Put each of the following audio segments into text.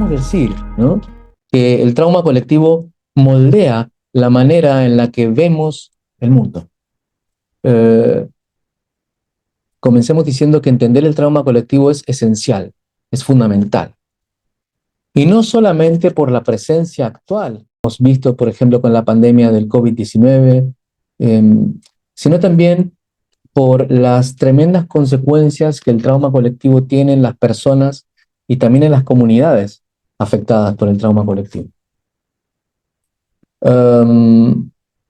podemos decir, ¿no?, que el trauma colectivo moldea la manera en la que vemos el mundo. Comencemos diciendo que entender el trauma colectivo es esencial, es fundamental. Y no solamente por la presencia actual, hemos visto, por ejemplo, con la pandemia del COVID-19, sino también por las tremendas consecuencias que el trauma colectivo tiene en las personas y también en las comunidades afectadas por el trauma colectivo.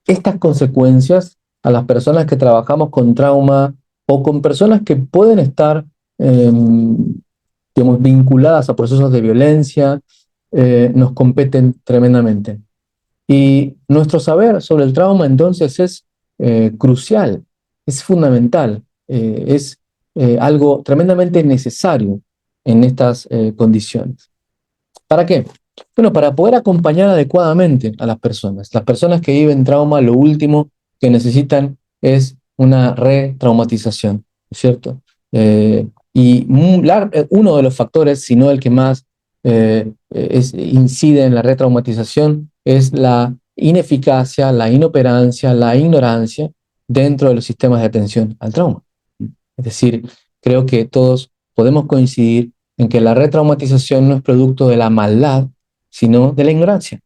Estas consecuencias a las personas que trabajamos con trauma o con personas que pueden estar digamos, vinculadas a procesos de violencia, nos competen tremendamente. Y nuestro saber sobre el trauma entonces es crucial, es fundamental, es algo tremendamente necesario en estas condiciones. ¿Para qué? Bueno, para poder acompañar adecuadamente a las personas. Las personas que viven trauma, lo último que necesitan es una retraumatización, ¿cierto? Uno de los factores, si no el que más incide en la retraumatización, es la ineficacia, la inoperancia, la ignorancia dentro de los sistemas de atención al trauma. Es decir, creo que todos podemos coincidir en que la retraumatización no es producto de la maldad, sino de la ignorancia.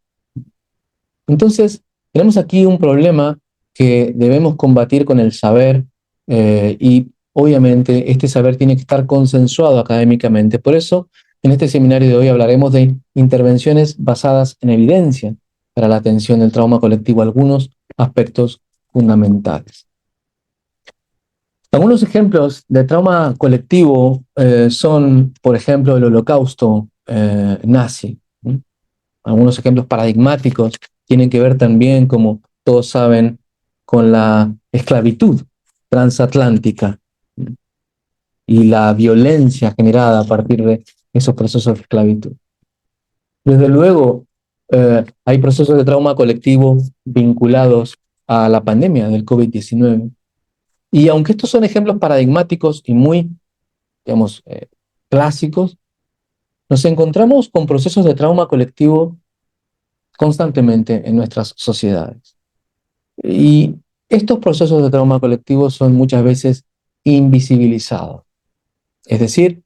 Entonces, tenemos aquí un problema que debemos combatir con el saber y obviamente este saber tiene que estar consensuado académicamente. Por eso, en este seminario de hoy hablaremos de intervenciones basadas en evidencia para la atención del trauma colectivo, algunos aspectos fundamentales. Algunos ejemplos de trauma colectivo son, por ejemplo, el holocausto nazi. Algunos ejemplos paradigmáticos tienen que ver también, como todos saben, con la esclavitud transatlántica y la violencia generada a partir de esos procesos de esclavitud. Desde luego, hay procesos de trauma colectivo vinculados a la pandemia del COVID-19. Y aunque estos son ejemplos paradigmáticos y muy, digamos, clásicos, nos encontramos con procesos de trauma colectivo constantemente en nuestras sociedades. Y estos procesos de trauma colectivo son muchas veces invisibilizados, es decir,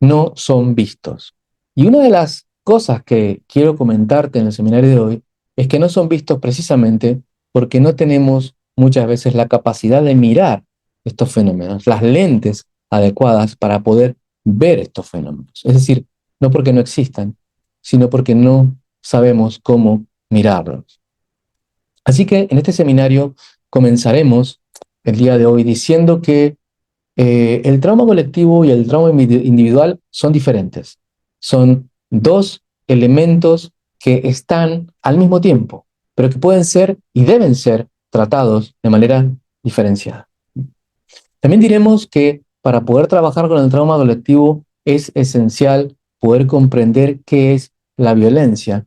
no son vistos. Y una de las cosas que quiero comentarte en el seminario de hoy es que no son vistos precisamente porque no tenemos muchas veces la capacidad de mirar estos fenómenos, las lentes adecuadas para poder ver estos fenómenos. Es decir, no porque no existan, sino porque no sabemos cómo mirarlos. Así que en este seminario comenzaremos el día de hoy diciendo que el trauma colectivo y el trauma individual son diferentes. Son dos elementos que están al mismo tiempo, pero que pueden ser y deben ser tratados de manera diferenciada. También diremos que para poder trabajar con el trauma colectivo es esencial poder comprender qué es la violencia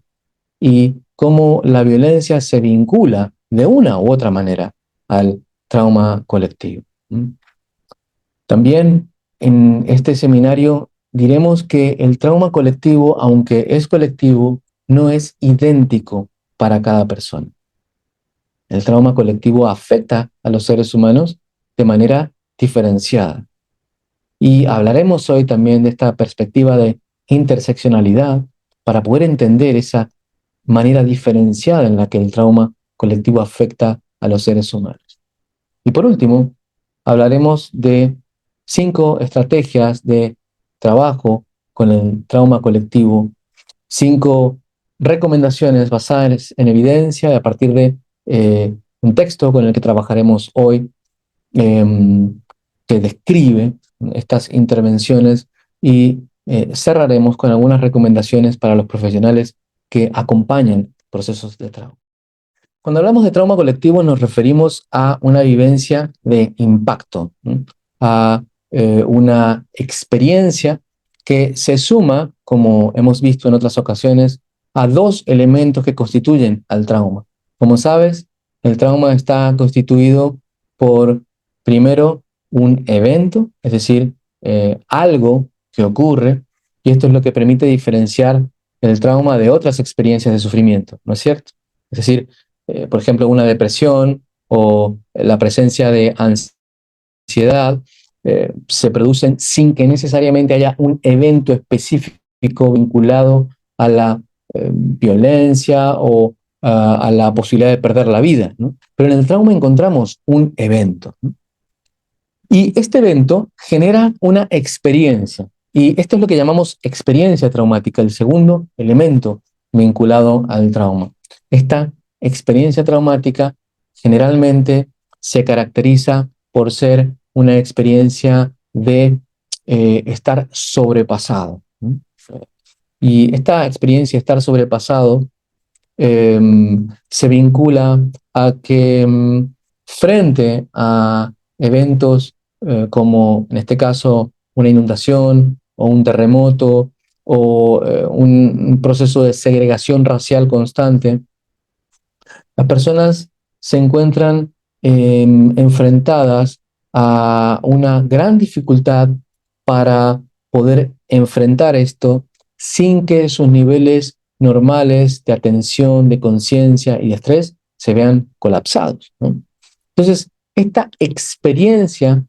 y cómo la violencia se vincula de una u otra manera al trauma colectivo. También en este seminario diremos que el trauma colectivo, aunque es colectivo, no es idéntico para cada persona. El trauma colectivo afecta a los seres humanos de manera diferenciada. Y hablaremos hoy también de esta perspectiva de interseccionalidad para poder entender esa manera diferenciada en la que el trauma colectivo afecta a los seres humanos. Y por último, hablaremos de 5 estrategias de trabajo con el trauma colectivo, 5 recomendaciones basadas en evidencia a partir de un texto con el que trabajaremos hoy, que describe estas intervenciones y cerraremos con algunas recomendaciones para los profesionales que acompañan procesos de trauma. Cuando hablamos de trauma colectivo nos referimos a una vivencia de impacto, ¿no?, a una experiencia que se suma, como hemos visto en otras ocasiones, a 2 elementos que constituyen al trauma. Como sabes, el trauma está constituido por, primero, un evento, es decir, algo que ocurre, Y esto es lo que permite diferenciar el trauma de otras experiencias de sufrimiento, ¿no es cierto? Es decir, por ejemplo, una depresión o la presencia de ansiedad se producen sin que necesariamente haya un evento específico vinculado a la violencia o a la posibilidad de perder la vida, ¿no? Pero en el trauma encontramos un evento, ¿no? Y este evento genera una experiencia. Y esto es lo que llamamos experiencia traumática, el segundo elemento vinculado al trauma. Esta experiencia traumática generalmente se caracteriza por ser una experiencia de estar sobrepasado. Y esta experiencia de estar sobrepasado eh, se vincula a que frente a eventos como en este caso una inundación o un terremoto o un proceso de segregación racial constante, las personas se encuentran enfrentadas a una gran dificultad para poder enfrentar esto sin que sus niveles normales de atención, de conciencia y de estrés se vean colapsados, ¿no? Entonces, esta experiencia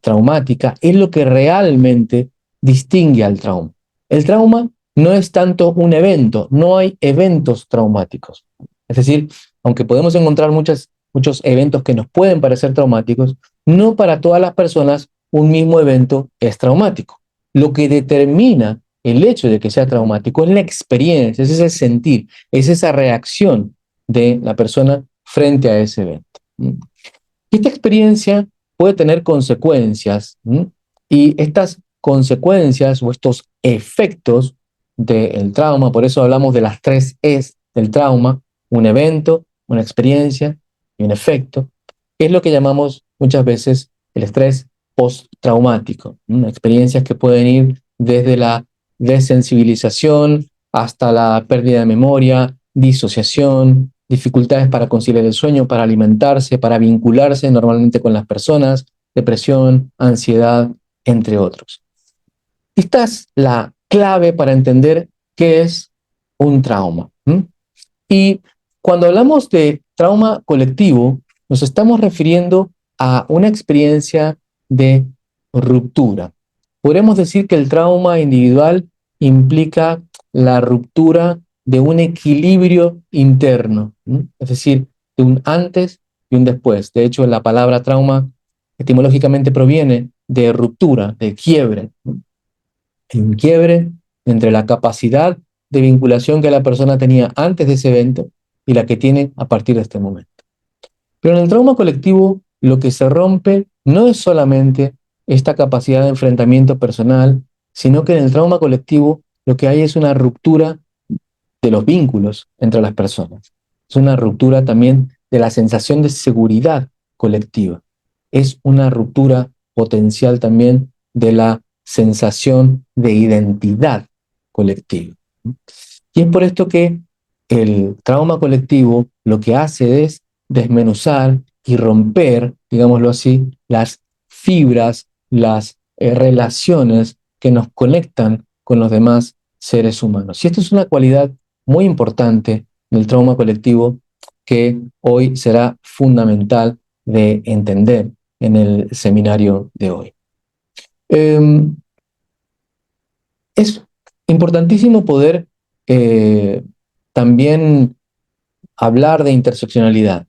traumática es lo que realmente distingue al trauma. El trauma no es tanto un evento, no hay eventos traumáticos. Es decir, aunque podemos encontrar muchos eventos que nos pueden parecer traumáticos, no para todas las personas un mismo evento es traumático. Lo que determina el hecho de que sea traumático es la experiencia, es ese sentir, es esa reacción de la persona frente a ese evento. Esta experiencia puede tener consecuencias, y estas consecuencias o estos efectos del trauma, por eso hablamos de las 3 Es del trauma: un evento, una experiencia y un efecto, es lo que llamamos muchas veces el estrés postraumático. Experiencias que pueden ir desde la desensibilización hasta la pérdida de memoria, disociación, dificultades para conciliar el sueño, para alimentarse, para vincularse normalmente con las personas, depresión, ansiedad, entre otros. Esta es la clave para entender qué es un trauma. Y cuando hablamos de trauma colectivo, nos estamos refiriendo a una experiencia de ruptura. Podemos decir que el trauma individual implica la ruptura de un equilibrio interno, es decir, de un antes y un después. De hecho, la palabra trauma etimológicamente proviene de ruptura, de quiebre. Hay un quiebre entre la capacidad de vinculación que la persona tenía antes de ese evento y la que tiene a partir de este momento. Pero en el trauma colectivo lo que se rompe no es solamente esta capacidad de enfrentamiento personal, sino que en el trauma colectivo lo que hay es una ruptura de los vínculos entre las personas. Es una ruptura también de la sensación de seguridad colectiva. Es una ruptura potencial también de la sensación de identidad colectiva. Y es por esto que el trauma colectivo lo que hace es desmenuzar y romper, digámoslo así, las fibras, las relaciones que nos conectan con los demás seres humanos. Y esto es una cualidad muy importante del trauma colectivo que hoy será fundamental de entender en el seminario de hoy. Es importantísimo poder también hablar de interseccionalidad.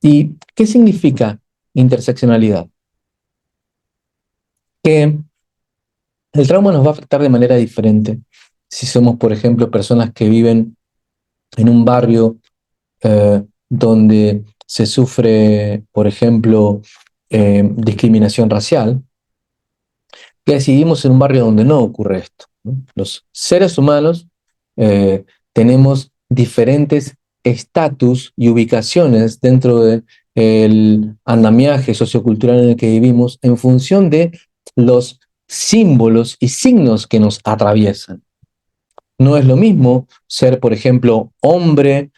¿Y qué significa interseccionalidad? Que el trauma nos va a afectar de manera diferente si somos, por ejemplo, personas que viven en un barrio donde se sufre, por ejemplo, discriminación racial, que decidimos en un barrio donde no ocurre esto, ¿no? Los seres humanos tenemos diferentes estatus y ubicaciones dentro del andamiaje sociocultural en el que vivimos en función de los símbolos y signos que nos atraviesan. No es lo mismo ser, por ejemplo, hombre,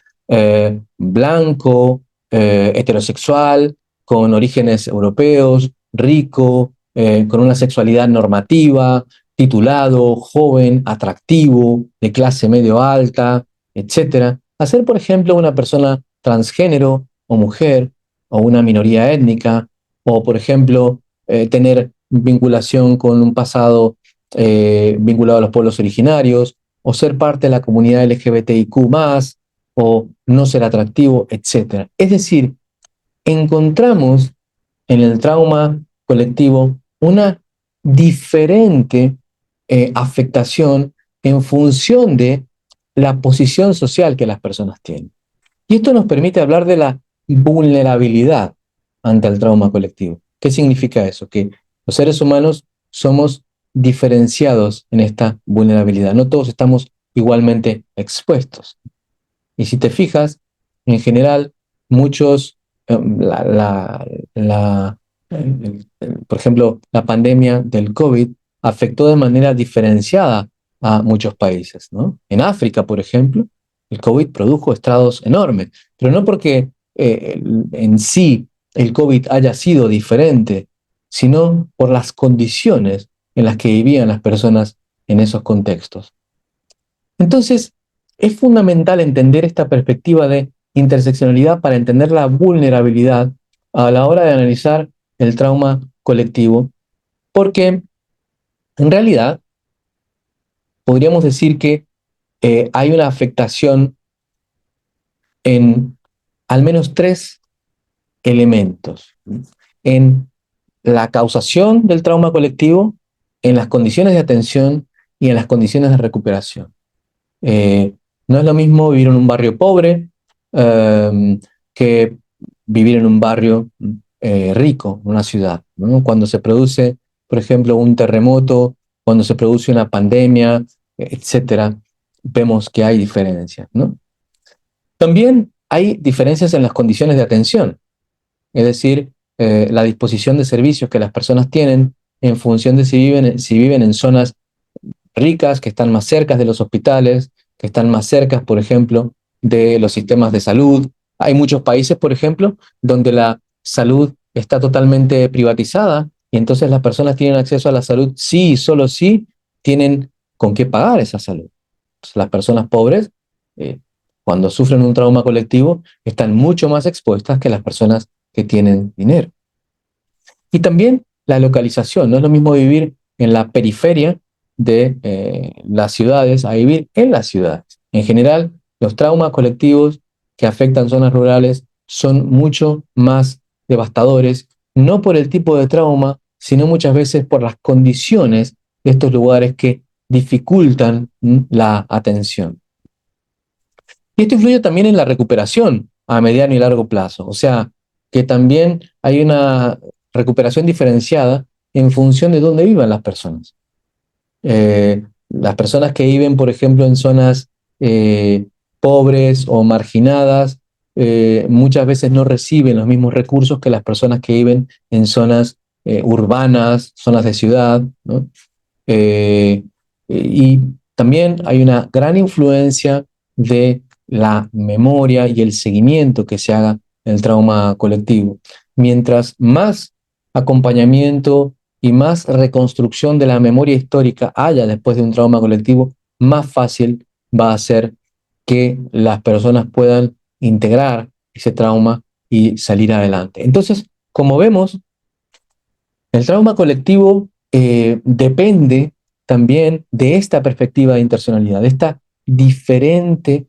blanco, heterosexual, con orígenes europeos, rico, con una sexualidad normativa, titulado, joven, atractivo, de clase medio alta, etcétera, a ser, por ejemplo, una persona transgénero o mujer, o una minoría étnica, o, por ejemplo, tener vinculación con un pasado vinculado a los pueblos originarios, o ser parte de la comunidad LGBTIQ+, o no ser atractivo, etcétera. Es decir, encontramos en el trauma colectivo una diferente afectación en función de la posición social que las personas tienen. Y esto nos permite hablar de la vulnerabilidad ante el trauma colectivo. ¿Qué significa eso? Que los seres humanos somos diferenciados en esta vulnerabilidad. No todos estamos igualmente expuestos. Y si te fijas, en general, muchos, la, la, la, por ejemplo, la pandemia del COVID afectó de manera diferenciada a muchos países, ¿no? En África, por ejemplo, el COVID produjo estragos enormes, pero no porque en sí el COVID haya sido diferente, sino por las condiciones en las que vivían las personas en esos contextos. Entonces, es fundamental entender esta perspectiva de interseccionalidad para entender la vulnerabilidad a la hora de analizar el trauma colectivo, porque en realidad podríamos decir que hay una afectación en al menos tres elementos: en la causación del trauma colectivo, en las condiciones de atención y en las condiciones de recuperación. Eh, no es lo mismo vivir en un barrio pobre que vivir en un barrio rico, una ciudad, ¿no? Cuando se produce, por ejemplo, un terremoto, cuando se produce una pandemia, etcétera, vemos que hay diferencias, ¿no? También hay diferencias en las condiciones de atención, es decir, la disposición de servicios que las personas tienen en función de si viven en zonas ricas, que están más cerca de los hospitales, que están más cerca, por ejemplo, de los sistemas de salud. Hay muchos países, por ejemplo, donde la salud está totalmente privatizada y entonces las personas tienen acceso a la salud sí y solo si tienen con qué pagar esa salud. Entonces, las personas pobres, eh, cuando sufren un trauma colectivo, están mucho más expuestas que las personas que tienen dinero. Y también la localización. No es lo mismo vivir en la periferia de las ciudades a vivir en las ciudades. En general, los traumas colectivos que afectan zonas rurales son mucho más devastadores, no por el tipo de trauma, sino muchas veces por las condiciones de estos lugares que dificultan la atención. Y esto influye también en la recuperación a mediano y largo plazo. O sea, que también hay una recuperación diferenciada en función de dónde vivan las personas. Las personas que viven, por ejemplo, en zonas pobres o marginadas, muchas veces no reciben los mismos recursos que las personas que viven en zonas urbanas, zonas de ciudad, ¿no? Y también hay una gran influencia de la memoria y el seguimiento que se haga en el trauma colectivo. Mientras más acompañamiento y más reconstrucción de la memoria histórica haya después de un trauma colectivo, más fácil va a ser que las personas puedan integrar ese trauma y salir adelante. Entonces, como vemos, el trauma colectivo depende también de esta perspectiva de interseccionalidad, de esta diferente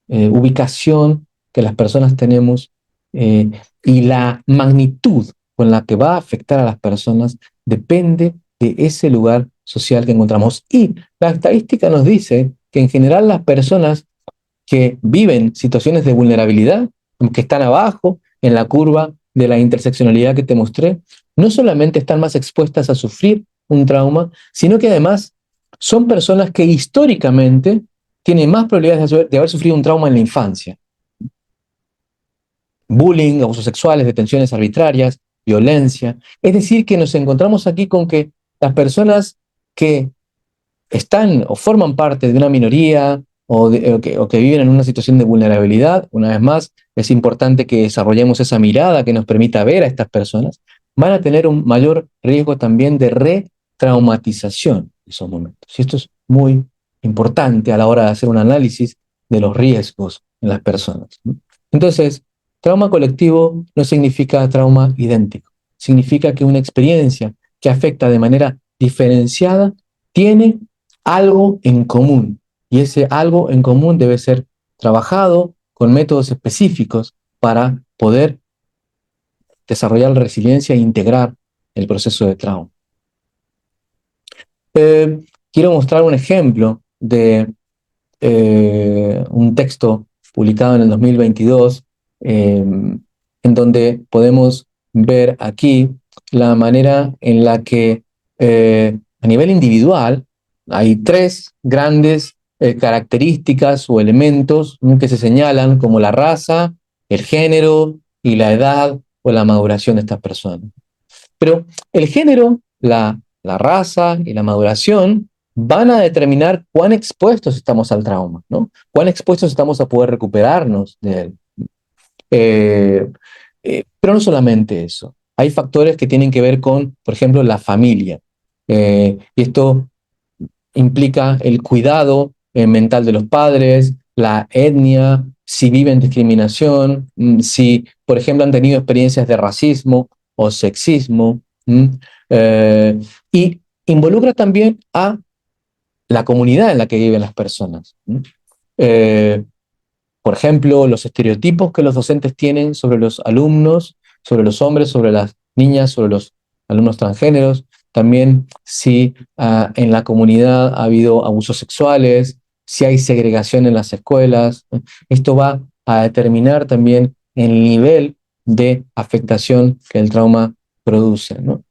ubicación que las personas tenemos eh, y la magnitud con la que va a afectar a las personas depende de ese lugar social que encontramos. Y la estadística nos dice que en general las personas que viven situaciones de vulnerabilidad, que están abajo en la curva de la interseccionalidad que te mostré, no solamente están más expuestas a sufrir un trauma, sino que además son personas que históricamente tienen más probabilidades de haber sufrido un trauma en la infancia. Bullying, abusos sexuales, detenciones arbitrarias, violencia. Es decir, que nos encontramos aquí con que las personas que están o forman parte de una minoría o que viven en una situación de vulnerabilidad, una vez más, es importante que desarrollemos esa mirada que nos permita ver a estas personas, van a tener un mayor riesgo también de retraumatización. esos momentos. Y esto es muy importante a la hora de hacer un análisis de los riesgos en las personas, ¿no? Entonces, trauma colectivo no significa trauma idéntico. Significa que una experiencia que afecta de manera diferenciada tiene algo en común. Y ese algo en común debe ser trabajado con métodos específicos para poder desarrollar la resiliencia e integrar el proceso de trauma. Eh, Quiero mostrar un ejemplo de un texto publicado en el 2022, en donde podemos ver aquí la manera en la que a nivel individual hay tres grandes características o elementos que se señalan como la raza, el género y la edad o la maduración de estas personas. Pero el género, la raza y la maduración van a determinar cuán expuestos estamos al trauma, ¿no? Cuán expuestos estamos a poder recuperarnos de él. Eh, pero no solamente eso. Hay factores que tienen que ver con, por ejemplo, la familia. Y esto implica el cuidado mental de los padres, la etnia, si viven discriminación, si, por ejemplo, han tenido experiencias de racismo o sexismo, eh, y involucra también a la comunidad en la que viven las personas. Eh, por ejemplo, los estereotipos que los docentes tienen sobre los alumnos, sobre los hombres, sobre las niñas, sobre los alumnos transgéneros. También si en la comunidad ha habido abusos sexuales, si hay segregación en las escuelas. Esto va a determinar también el nivel de afectación que el trauma produce, ¿no?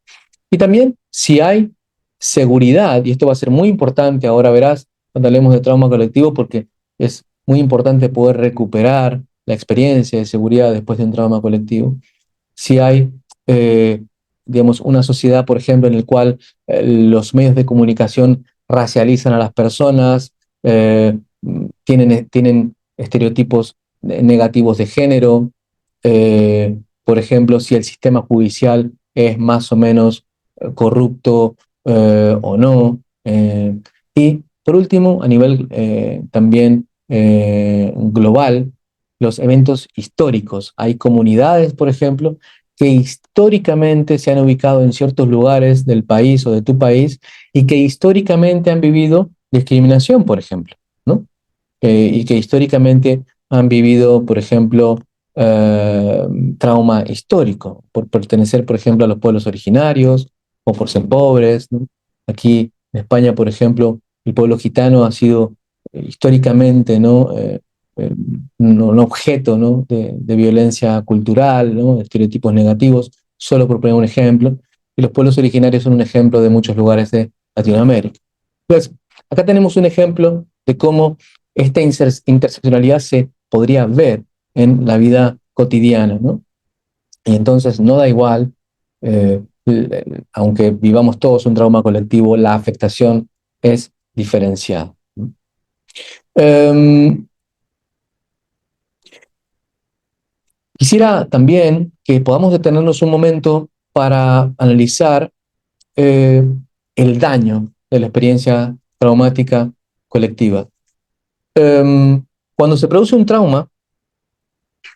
Y también si hay seguridad, y esto va a ser muy importante, ahora verás cuando hablemos de trauma colectivo, porque es muy importante poder recuperar la experiencia de seguridad después de un trauma colectivo. Si hay, digamos, una sociedad, por ejemplo, en la cual los medios de comunicación racializan a las personas, tienen estereotipos negativos de género, por ejemplo, si el sistema judicial es más o menos corrupto o no. Y por último, a nivel también global, los eventos históricos. Hay comunidades, por ejemplo, que históricamente se han ubicado en ciertos lugares del país o de tu país y que históricamente han vivido discriminación, por ejemplo, ¿no? Y que históricamente han vivido, por ejemplo, eh, trauma histórico, por pertenecer, por ejemplo, a los pueblos originarios o por ser pobres, ¿no? Aquí en España, por ejemplo, el pueblo gitano ha sido históricamente, ¿no? Un objeto, ¿no? de violencia cultural, ¿no? De estereotipos negativos, solo por poner un ejemplo. Y los pueblos originarios son un ejemplo de muchos lugares de Latinoamérica. Entonces, acá tenemos un ejemplo de cómo esta interseccionalidad se podría ver en la vida cotidiana, ¿no? Y entonces no da igual, aunque vivamos todos un trauma colectivo, la afectación es diferenciada. Um, Quisiera también que podamos detenernos un momento para analizar eh, el daño de la experiencia traumática colectiva. Cuando se produce un trauma,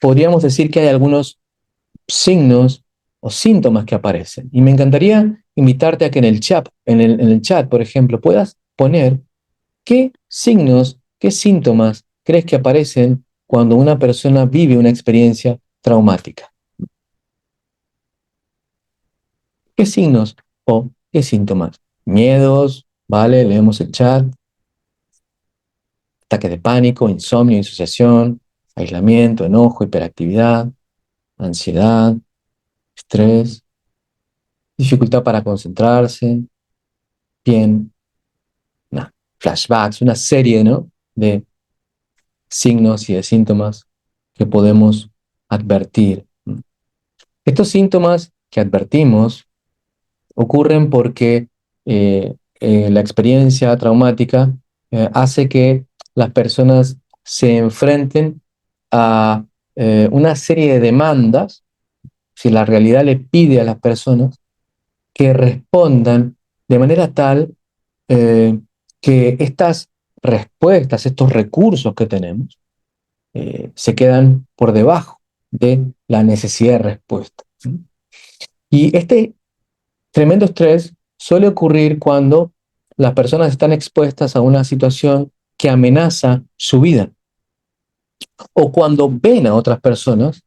podríamos decir que hay algunos signos o síntomas que aparecen. Y me encantaría invitarte a que en el chat, por ejemplo, puedas poner qué signos, qué síntomas crees que aparecen cuando una persona vive una experiencia traumática. ¿Qué signos o qué síntomas? Miedos, ¿vale? Leemos el chat. Ataque de pánico, insomnio, disociación, aislamiento, enojo, hiperactividad, ansiedad, estrés, dificultad para concentrarse, bien, nah, flashbacks, una serie, ¿no? de signos y de síntomas que podemos advertir. Estos síntomas que advertimos ocurren porque la experiencia traumática hace que las personas se enfrenten a una serie de demandas, si la realidad le pide a las personas que respondan de manera tal eh, que estas respuestas, estos recursos que tenemos, se quedan por debajo de la necesidad de respuesta. Y este tremendo estrés suele ocurrir cuando las personas están expuestas a una situación que amenaza su vida o cuando ven a otras personas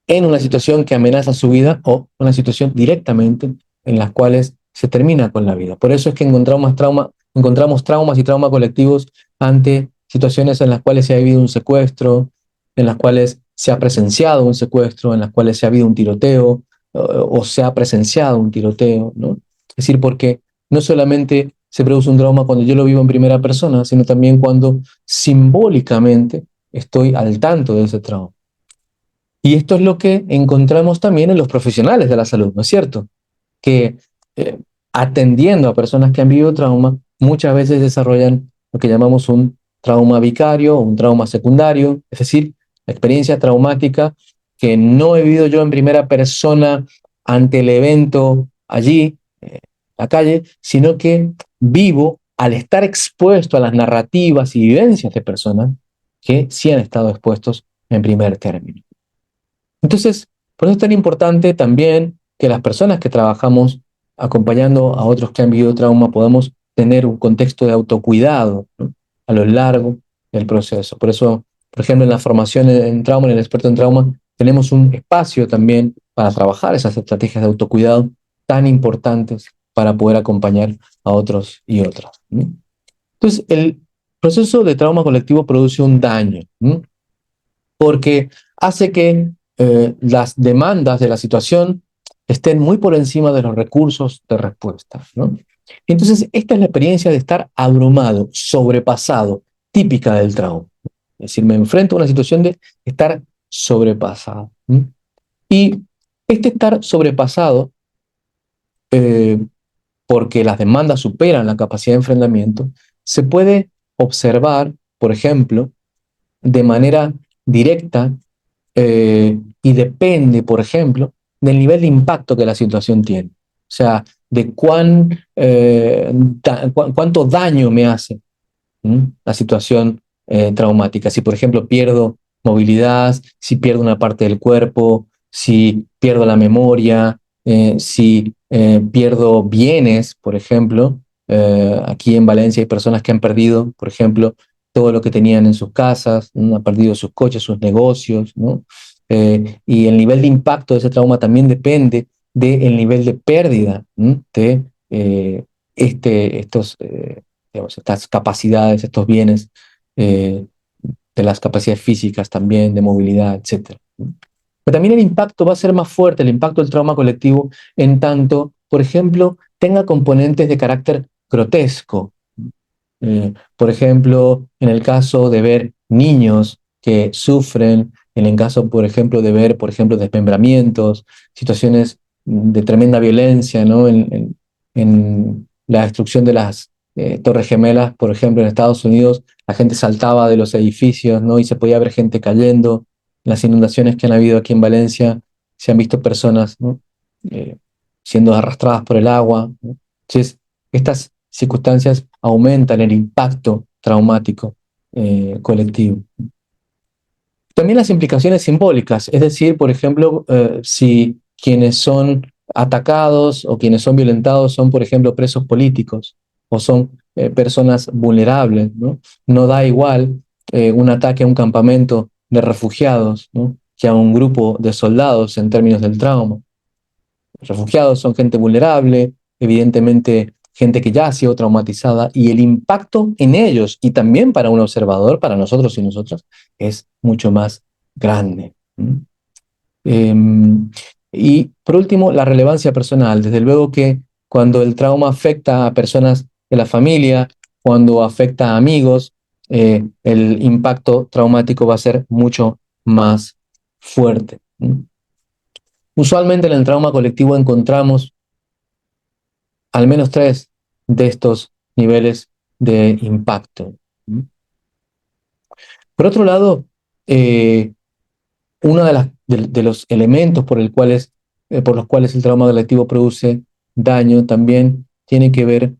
en una situación que amenaza su vida o una situación directamente en las cuales se termina con la vida. Por eso es que encontramos traumas y traumas colectivos ante situaciones en las cuales se ha habido un secuestro, en las cuales se ha presenciado un secuestro, en las cuales se ha habido un tiroteo o se ha presenciado un tiroteo, ¿no? Es decir, porque no solamente se produce un trauma cuando yo lo vivo en primera persona, sino también cuando simbólicamente estoy al tanto de ese trauma. Y esto es lo que encontramos también en los profesionales de la salud, ¿no es cierto? Que eh, atendiendo a personas que han vivido trauma, muchas veces desarrollan lo que llamamos un trauma vicario o un trauma secundario, es decir, la experiencia traumática que no he vivido yo en primera persona ante el evento allí, en la calle, sino que vivo al estar expuesto a las narrativas y vivencias de personas que sí han estado expuestos en primer término. Entonces, por eso es tan importante también que las personas que trabajamos acompañando a otros que han vivido trauma podamos tener un contexto de autocuidado, ¿no? A lo largo del proceso. Por eso, por ejemplo, en la formación en trauma, en el experto en trauma, tenemos un espacio también para trabajar esas estrategias de autocuidado tan importantes para poder acompañar a otros y otras, ¿no? Entonces, el proceso de trauma colectivo produce un daño, ¿no? Porque hace que las demandas de la situación estén muy por encima de los recursos de respuesta, ¿no? Entonces, esta es la experiencia de estar abrumado, sobrepasado, típica del trauma. Es decir, me enfrento a una situación de estar sobrepasado. ¿M? Y este estar sobrepasado, eh, porque las demandas superan la capacidad de enfrentamiento, se puede observar, por ejemplo, de manera directa y depende, por ejemplo, del nivel de impacto que la situación tiene. O sea, de cuánto daño me hace, ¿m? La situación traumática. Si, por ejemplo, pierdo movilidad, si pierdo una parte del cuerpo, si pierdo la memoria, si pierdo bienes, por ejemplo. Aquí en Valencia hay personas que han perdido, por ejemplo, todo lo que tenían en sus casas, ¿no? Han perdido sus coches, sus negocios, ¿no? Y el nivel de impacto de ese trauma también depende del nivel de pérdida, ¿m? De estos digamos, estas capacidades, estos bienes, eh, de las capacidades físicas también, de movilidad, etcétera. Pero también el impacto va a ser más fuerte, el impacto del trauma colectivo, en tanto, por ejemplo, tenga componentes de carácter grotesco. Por ejemplo, en el caso de ver niños que sufren, en el caso, por ejemplo, de ver, por ejemplo, desmembramientos, situaciones de tremenda violencia, ¿no? En la destrucción de las Torres Gemelas, por ejemplo, en Estados Unidos, la gente saltaba de los edificios, ¿no? Y se podía ver gente cayendo. En las inundaciones que han habido aquí en Valencia, se han visto personas, ¿no? Eh, siendo arrastradas por el agua, ¿no? Entonces, estas circunstancias aumentan el impacto traumático colectivo. También las implicaciones simbólicas, es decir, por ejemplo, si quienes son atacados o quienes son violentados son, por ejemplo, presos políticos o son personas vulnerables, ¿no? No da igual un ataque a un campamento de refugiados, ¿no? Que a un grupo de soldados en términos del trauma. Los refugiados son gente vulnerable, evidentemente gente que ya ha sido traumatizada, y el impacto en ellos y también para un observador, para nosotros y nosotras, es mucho más grande. Eh, y por último, la relevancia personal. Desde luego que cuando el trauma afecta a personas de la familia, cuando afecta a amigos, el impacto traumático va a ser mucho más fuerte. Usualmente en el trauma colectivo encontramos al menos tres de estos niveles de impacto. Por otro lado, uno de los elementos por los cuales el trauma colectivo produce daño también tiene que ver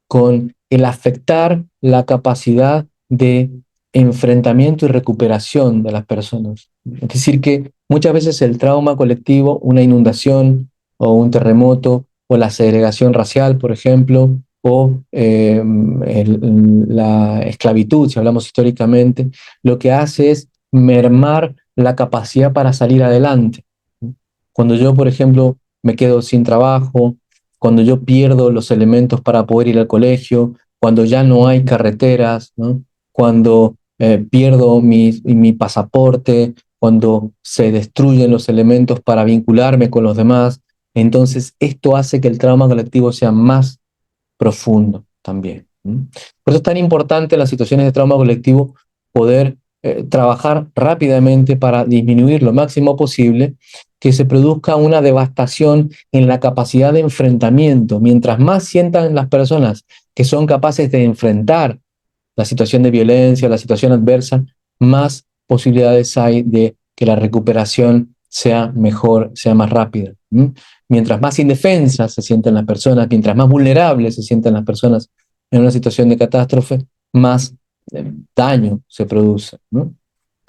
con el afectar la capacidad de enfrentamiento y recuperación de las personas. Es decir, que muchas veces el trauma colectivo, una inundación o un terremoto o la segregación racial, por ejemplo, o la esclavitud, si hablamos históricamente, lo que hace es mermar la capacidad para salir adelante. Cuando yo, por ejemplo, me quedo sin trabajo, cuando yo pierdo los elementos para poder ir al colegio, cuando ya no hay carreteras, ¿no? Cuando pierdo mi pasaporte, cuando se destruyen los elementos para vincularme con los demás, entonces esto hace que el trauma colectivo sea más profundo también. Por eso es tan importante en las situaciones de trauma colectivo poder trabajar rápidamente para disminuir lo máximo posible que se produzca una devastación en la capacidad de enfrentamiento. Mientras más sientan las personas que son capaces de enfrentar la situación de violencia, la situación adversa, más posibilidades hay de que la recuperación sea mejor, sea más rápida. Mientras más indefensas se sienten las personas, mientras más vulnerables se sienten las personas en una situación de catástrofe, más daño se produce, ¿no?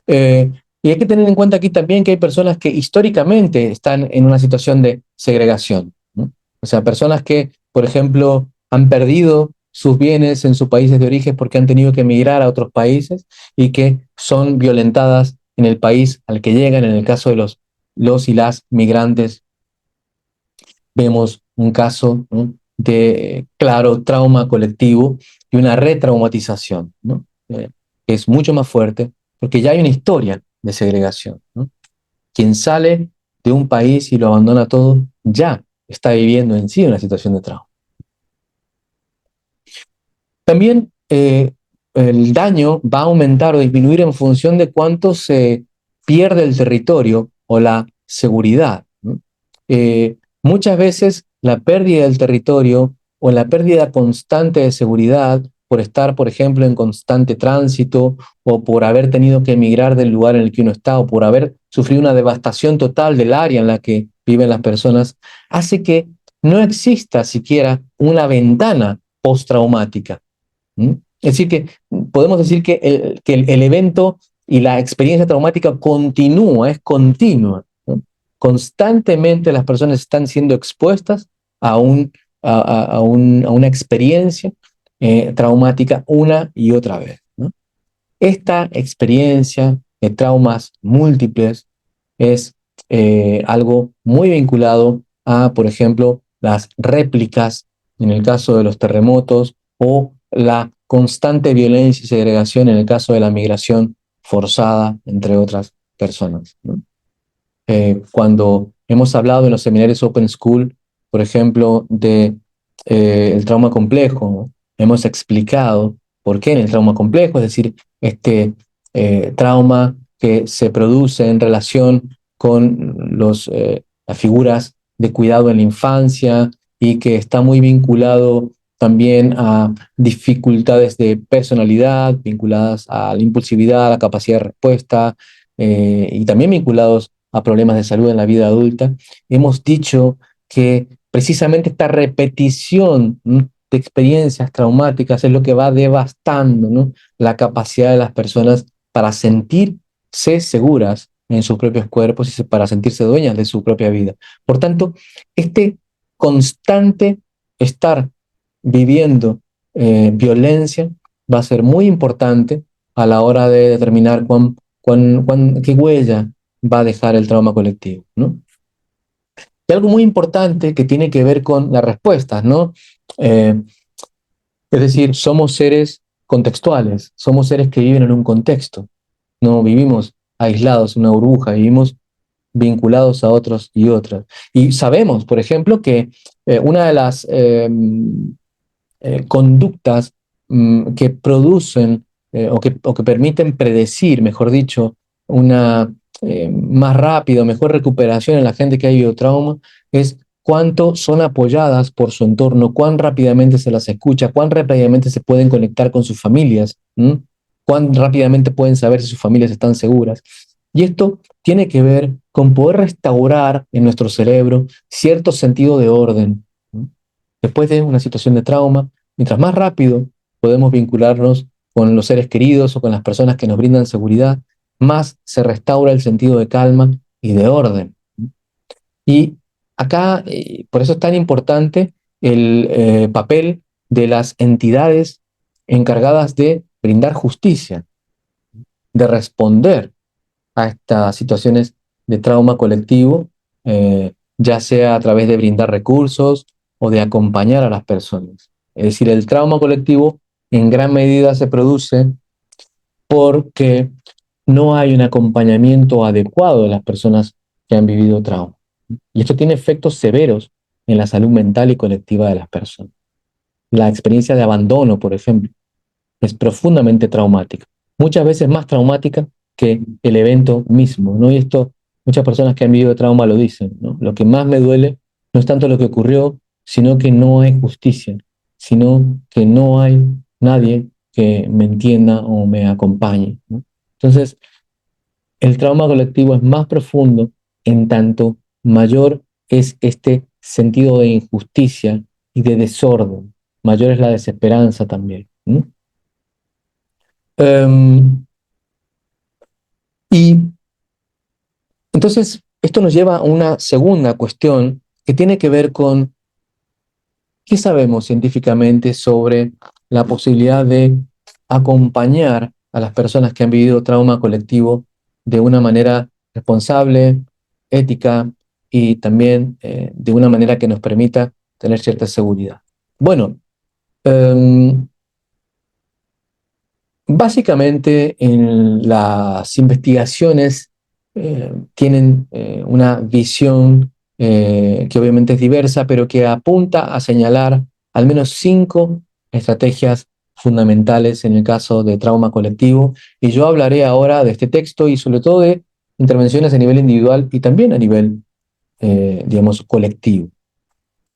Eh, y hay que tener en cuenta aquí también que hay personas que históricamente están en una situación de segregación, ¿no? O sea, personas que, por ejemplo, han perdido sus bienes en sus países de origen porque han tenido que emigrar a otros países y que son violentadas en el país al que llegan. En el caso de los y las migrantes, vemos un caso, ¿no?, de claro trauma colectivo y una retraumatización, ¿no? Que es mucho más fuerte porque ya hay una historia de segregación, ¿no? Quien sale de un país y lo abandona todo ya está viviendo en sí una situación de trauma. También el daño va a aumentar o disminuir en función de cuánto se pierde el territorio o la seguridad, ¿no? Muchas veces la pérdida del territorio o la pérdida constante de seguridad por estar, por ejemplo, en constante tránsito o por haber tenido que emigrar del lugar en el que uno está o por haber sufrido una devastación total del área en la que viven las personas, hace que no exista siquiera una ventana postraumática. ¿Mm? Es decir, que podemos decir que el evento y la experiencia traumática continúa, es continua, ¿no? Constantemente las personas están siendo expuestas a, a una experiencia traumática una y otra vez, ¿no? Esta experiencia de traumas múltiples es algo muy vinculado a, por ejemplo, las réplicas en el caso de los terremotos o la constante violencia y segregación en el caso de la migración forzada, entre otras personas, ¿no? Cuando hemos hablado en los seminarios Open School, por ejemplo, de el trauma complejo, ¿no? Hemos explicado por qué en el trauma complejo, es decir, este trauma que se produce en relación con las figuras de cuidado en la infancia y que está muy vinculado también a dificultades de personalidad, vinculadas a la impulsividad, a la capacidad de respuesta, y también vinculados a problemas de salud en la vida adulta. Hemos dicho que precisamente esta repetición, ¿no?, de experiencias traumáticas es lo que va devastando, ¿no?, la capacidad de las personas para sentirse seguras en sus propios cuerpos y para sentirse dueñas de su propia vida. Por tanto, este constante estar viviendo violencia va a ser muy importante a la hora de determinar qué huella va a dejar el trauma colectivo, ¿no? Y algo muy importante que tiene que ver con las respuestas, ¿no? Es decir, somos seres contextuales, somos seres que viven en un contexto, no vivimos aislados en una burbuja, vivimos vinculados a otros y otras. Y sabemos, por ejemplo, que una de las conductas que producen o que permiten predecir, mejor dicho, una más rápida o mejor recuperación en la gente que ha vivido trauma, es cuánto son apoyadas por su entorno, cuán rápidamente se las escucha, cuán rápidamente se pueden conectar con sus familias, cuán rápidamente pueden saber si sus familias están seguras. Y esto tiene que ver con poder restaurar en nuestro cerebro cierto sentido de orden, ¿no? Después de una situación de trauma, mientras más rápido podemos vincularnos con los seres queridos o con las personas que nos brindan seguridad, más se restaura el sentido de calma y de orden. Y acá, por eso es tan importante el papel de las entidades encargadas de brindar justicia, de responder a estas situaciones de trauma colectivo, ya sea a través de brindar recursos o de acompañar a las personas. Es decir, el trauma colectivo en gran medida se produce porque no hay un acompañamiento adecuado de las personas que han vivido trauma. Y esto tiene efectos severos en la salud mental y colectiva de las personas. La experiencia de abandono, por ejemplo, es profundamente traumática, muchas veces más traumática que el evento mismo, ¿no? Y esto, muchas personas que han vivido trauma lo dicen, ¿no? Lo que más me duele no es tanto lo que ocurrió, sino que no hay justicia, sino que no hay nadie que me entienda o me acompañe, ¿no? Entonces, el trauma colectivo es más profundo en tanto mayor es este sentido de injusticia y de desorden, mayor es la desesperanza también, ¿no? Um, y entonces, esto nos lleva a una segunda cuestión que tiene que ver con qué sabemos científicamente sobre la posibilidad de acompañar a las personas que han vivido trauma colectivo de una manera responsable, ética y también de una manera que nos permita tener cierta seguridad. Bueno, um, básicamente, en las investigaciones tienen una visión que obviamente es diversa, pero que apunta a señalar al menos 5 estrategias fundamentales en el caso de trauma colectivo. Y yo hablaré ahora de este texto y sobre todo de intervenciones a nivel individual y también a nivel, digamos, colectivo.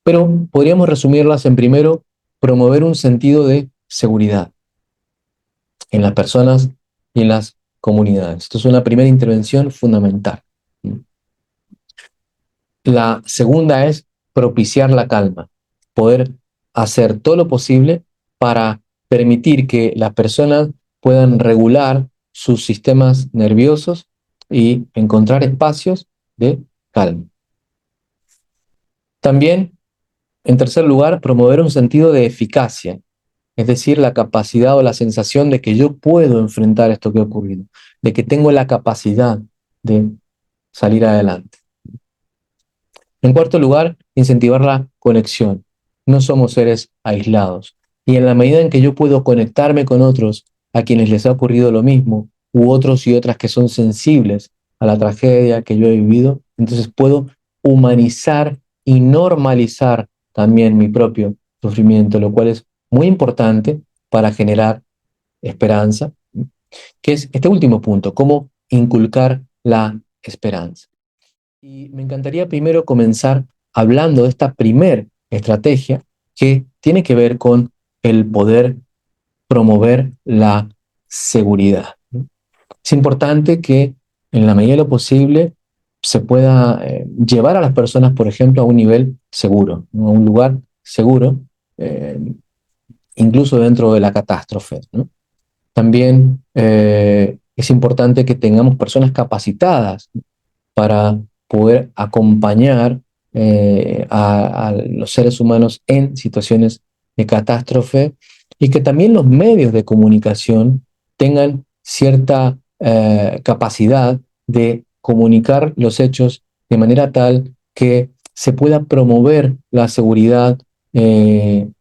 Pero podríamos resumirlas en primero, promover un sentido de seguridad en las personas y en las comunidades. Esto es una primera intervención fundamental. La segunda es propiciar la calma, poder hacer todo lo posible para permitir que las personas puedan regular sus sistemas nerviosos y encontrar espacios de calma. También, en tercer lugar, promover un sentido de eficacia, es decir, la capacidad o la sensación de que yo puedo enfrentar esto que ha ocurrido, de que tengo la capacidad de salir adelante. En cuarto lugar, incentivar la conexión. No somos seres aislados. Y en la medida en que yo puedo conectarme con otros a quienes les ha ocurrido lo mismo, u otros y otras que son sensibles a la tragedia que yo he vivido, entonces puedo humanizar y normalizar también mi propio sufrimiento, lo cual es muy importante para generar esperanza, que es este último punto, cómo inculcar la esperanza. Y me encantaría primero comenzar hablando de esta primer estrategia que tiene que ver con el poder promover la seguridad. Es importante que en la medida de lo posible se pueda llevar a las personas, por ejemplo, a un nivel seguro, ¿no? A un lugar seguro, eh, incluso dentro de la catástrofe, ¿no? También es importante que tengamos personas capacitadas para poder acompañar a los seres humanos en situaciones de catástrofe y que también los medios de comunicación tengan cierta capacidad de comunicar los hechos de manera tal que se pueda promover la seguridad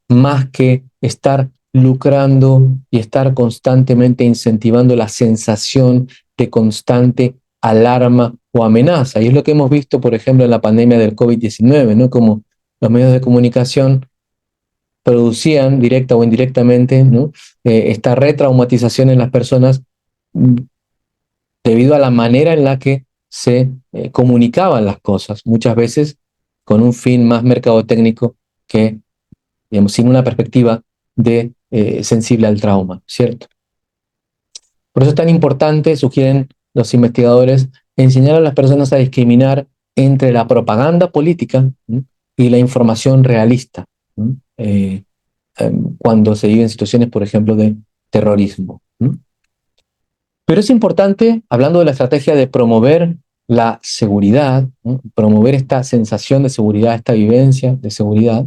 más que estar lucrando y estar constantemente incentivando la sensación de constante alarma o amenaza. Y es lo que hemos visto, por ejemplo, en la pandemia del COVID-19, ¿no? Como los medios de comunicación producían, directa o indirectamente, ¿no? Esta retraumatización en las personas mm, debido a la manera en la que se comunicaban las cosas, muchas veces con un fin más mercadotécnico que, digamos, sin una perspectiva de sensible al trauma, ¿cierto? Por eso es tan importante, sugieren los investigadores, enseñar a las personas a discriminar entre la propaganda política, ¿m?, y la información realista, ¿m? cuando se viven situaciones, por ejemplo, de terrorismo. Pero es importante, hablando de la estrategia de promover la seguridad, ¿no? Promover esta sensación de seguridad, esta vivencia de seguridad,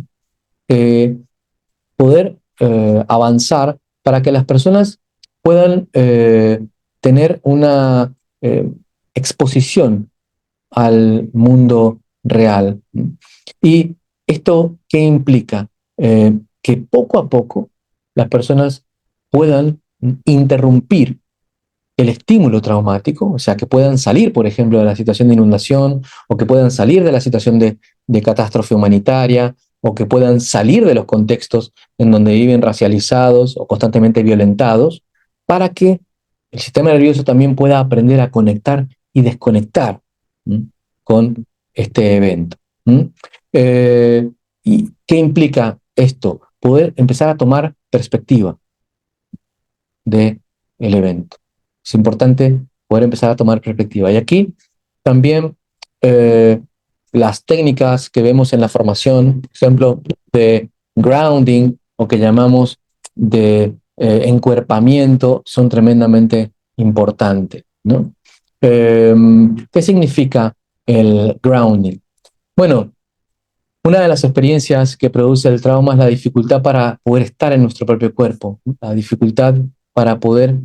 poder avanzar para que las personas puedan tener una exposición al mundo real. ¿Y esto qué implica? Que poco a poco las personas puedan interrumpir el estímulo traumático, o sea, que puedan salir, por ejemplo, de la situación de inundación, o que puedan salir de la situación de catástrofe humanitaria, o que puedan salir de los contextos en donde viven racializados o constantemente violentados, para que el sistema nervioso también pueda aprender a conectar y desconectar, ¿m? Con este evento. ¿M? ¿Y qué implica esto? Poder empezar a tomar perspectiva del evento. Es importante poder empezar a tomar perspectiva. Y aquí también las técnicas que vemos en la formación, por ejemplo, de grounding o que llamamos de encuerpamiento, son tremendamente importantes, ¿no? ¿Qué significa el grounding? Bueno, una de las experiencias que produce el trauma es la dificultad para poder estar en nuestro propio cuerpo, ¿no? La dificultad para poder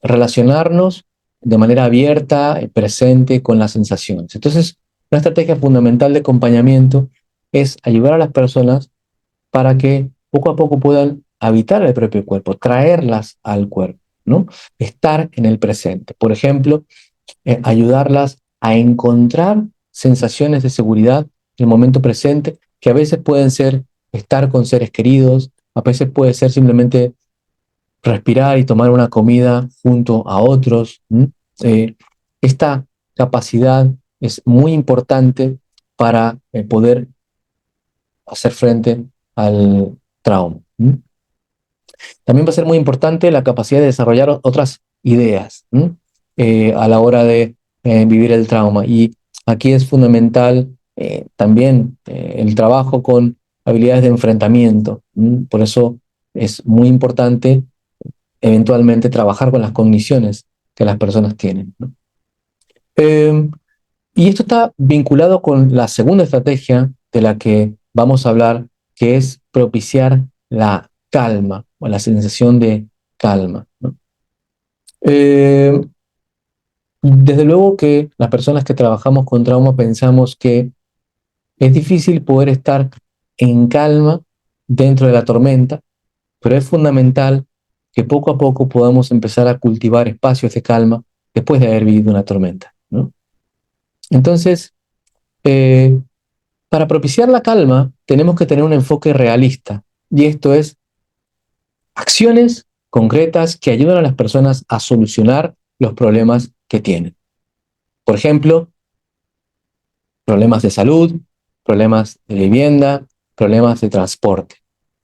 relacionarnos de manera abierta y presente con las sensaciones. Entonces, una estrategia fundamental de acompañamiento es ayudar a las personas para que poco a poco puedan habitar el propio cuerpo, traerlas al cuerpo, ¿no? Estar en el presente. Por ejemplo, ayudarlas a encontrar sensaciones de seguridad en el momento presente, que a veces pueden ser estar con seres queridos, a veces puede ser simplemente respirar y tomar una comida junto a otros. Esta capacidad es muy importante para poder hacer frente al trauma. También va a ser muy importante la capacidad de desarrollar otras ideas a la hora de vivir el trauma. Y aquí es fundamental también el trabajo con habilidades de enfrentamiento. Por eso es muy importante eventualmente trabajar con las cogniciones que las personas tienen, ¿no? Eh, y esto está vinculado con la segunda estrategia de la que vamos a hablar, que es propiciar la calma o la sensación de calma, ¿no? Eh, Desde luego que las personas que trabajamos con trauma pensamos que es difícil poder estar en calma dentro de la tormenta, pero es fundamental que poco a poco podamos empezar a cultivar espacios de calma después de haber vivido una tormenta, ¿no? Entonces, eh, para propiciar la calma, tenemos que tener un enfoque realista, y esto es acciones concretas que ayudan a las personas a solucionar los problemas que tienen. Por ejemplo, problemas de salud, problemas de vivienda, problemas de transporte.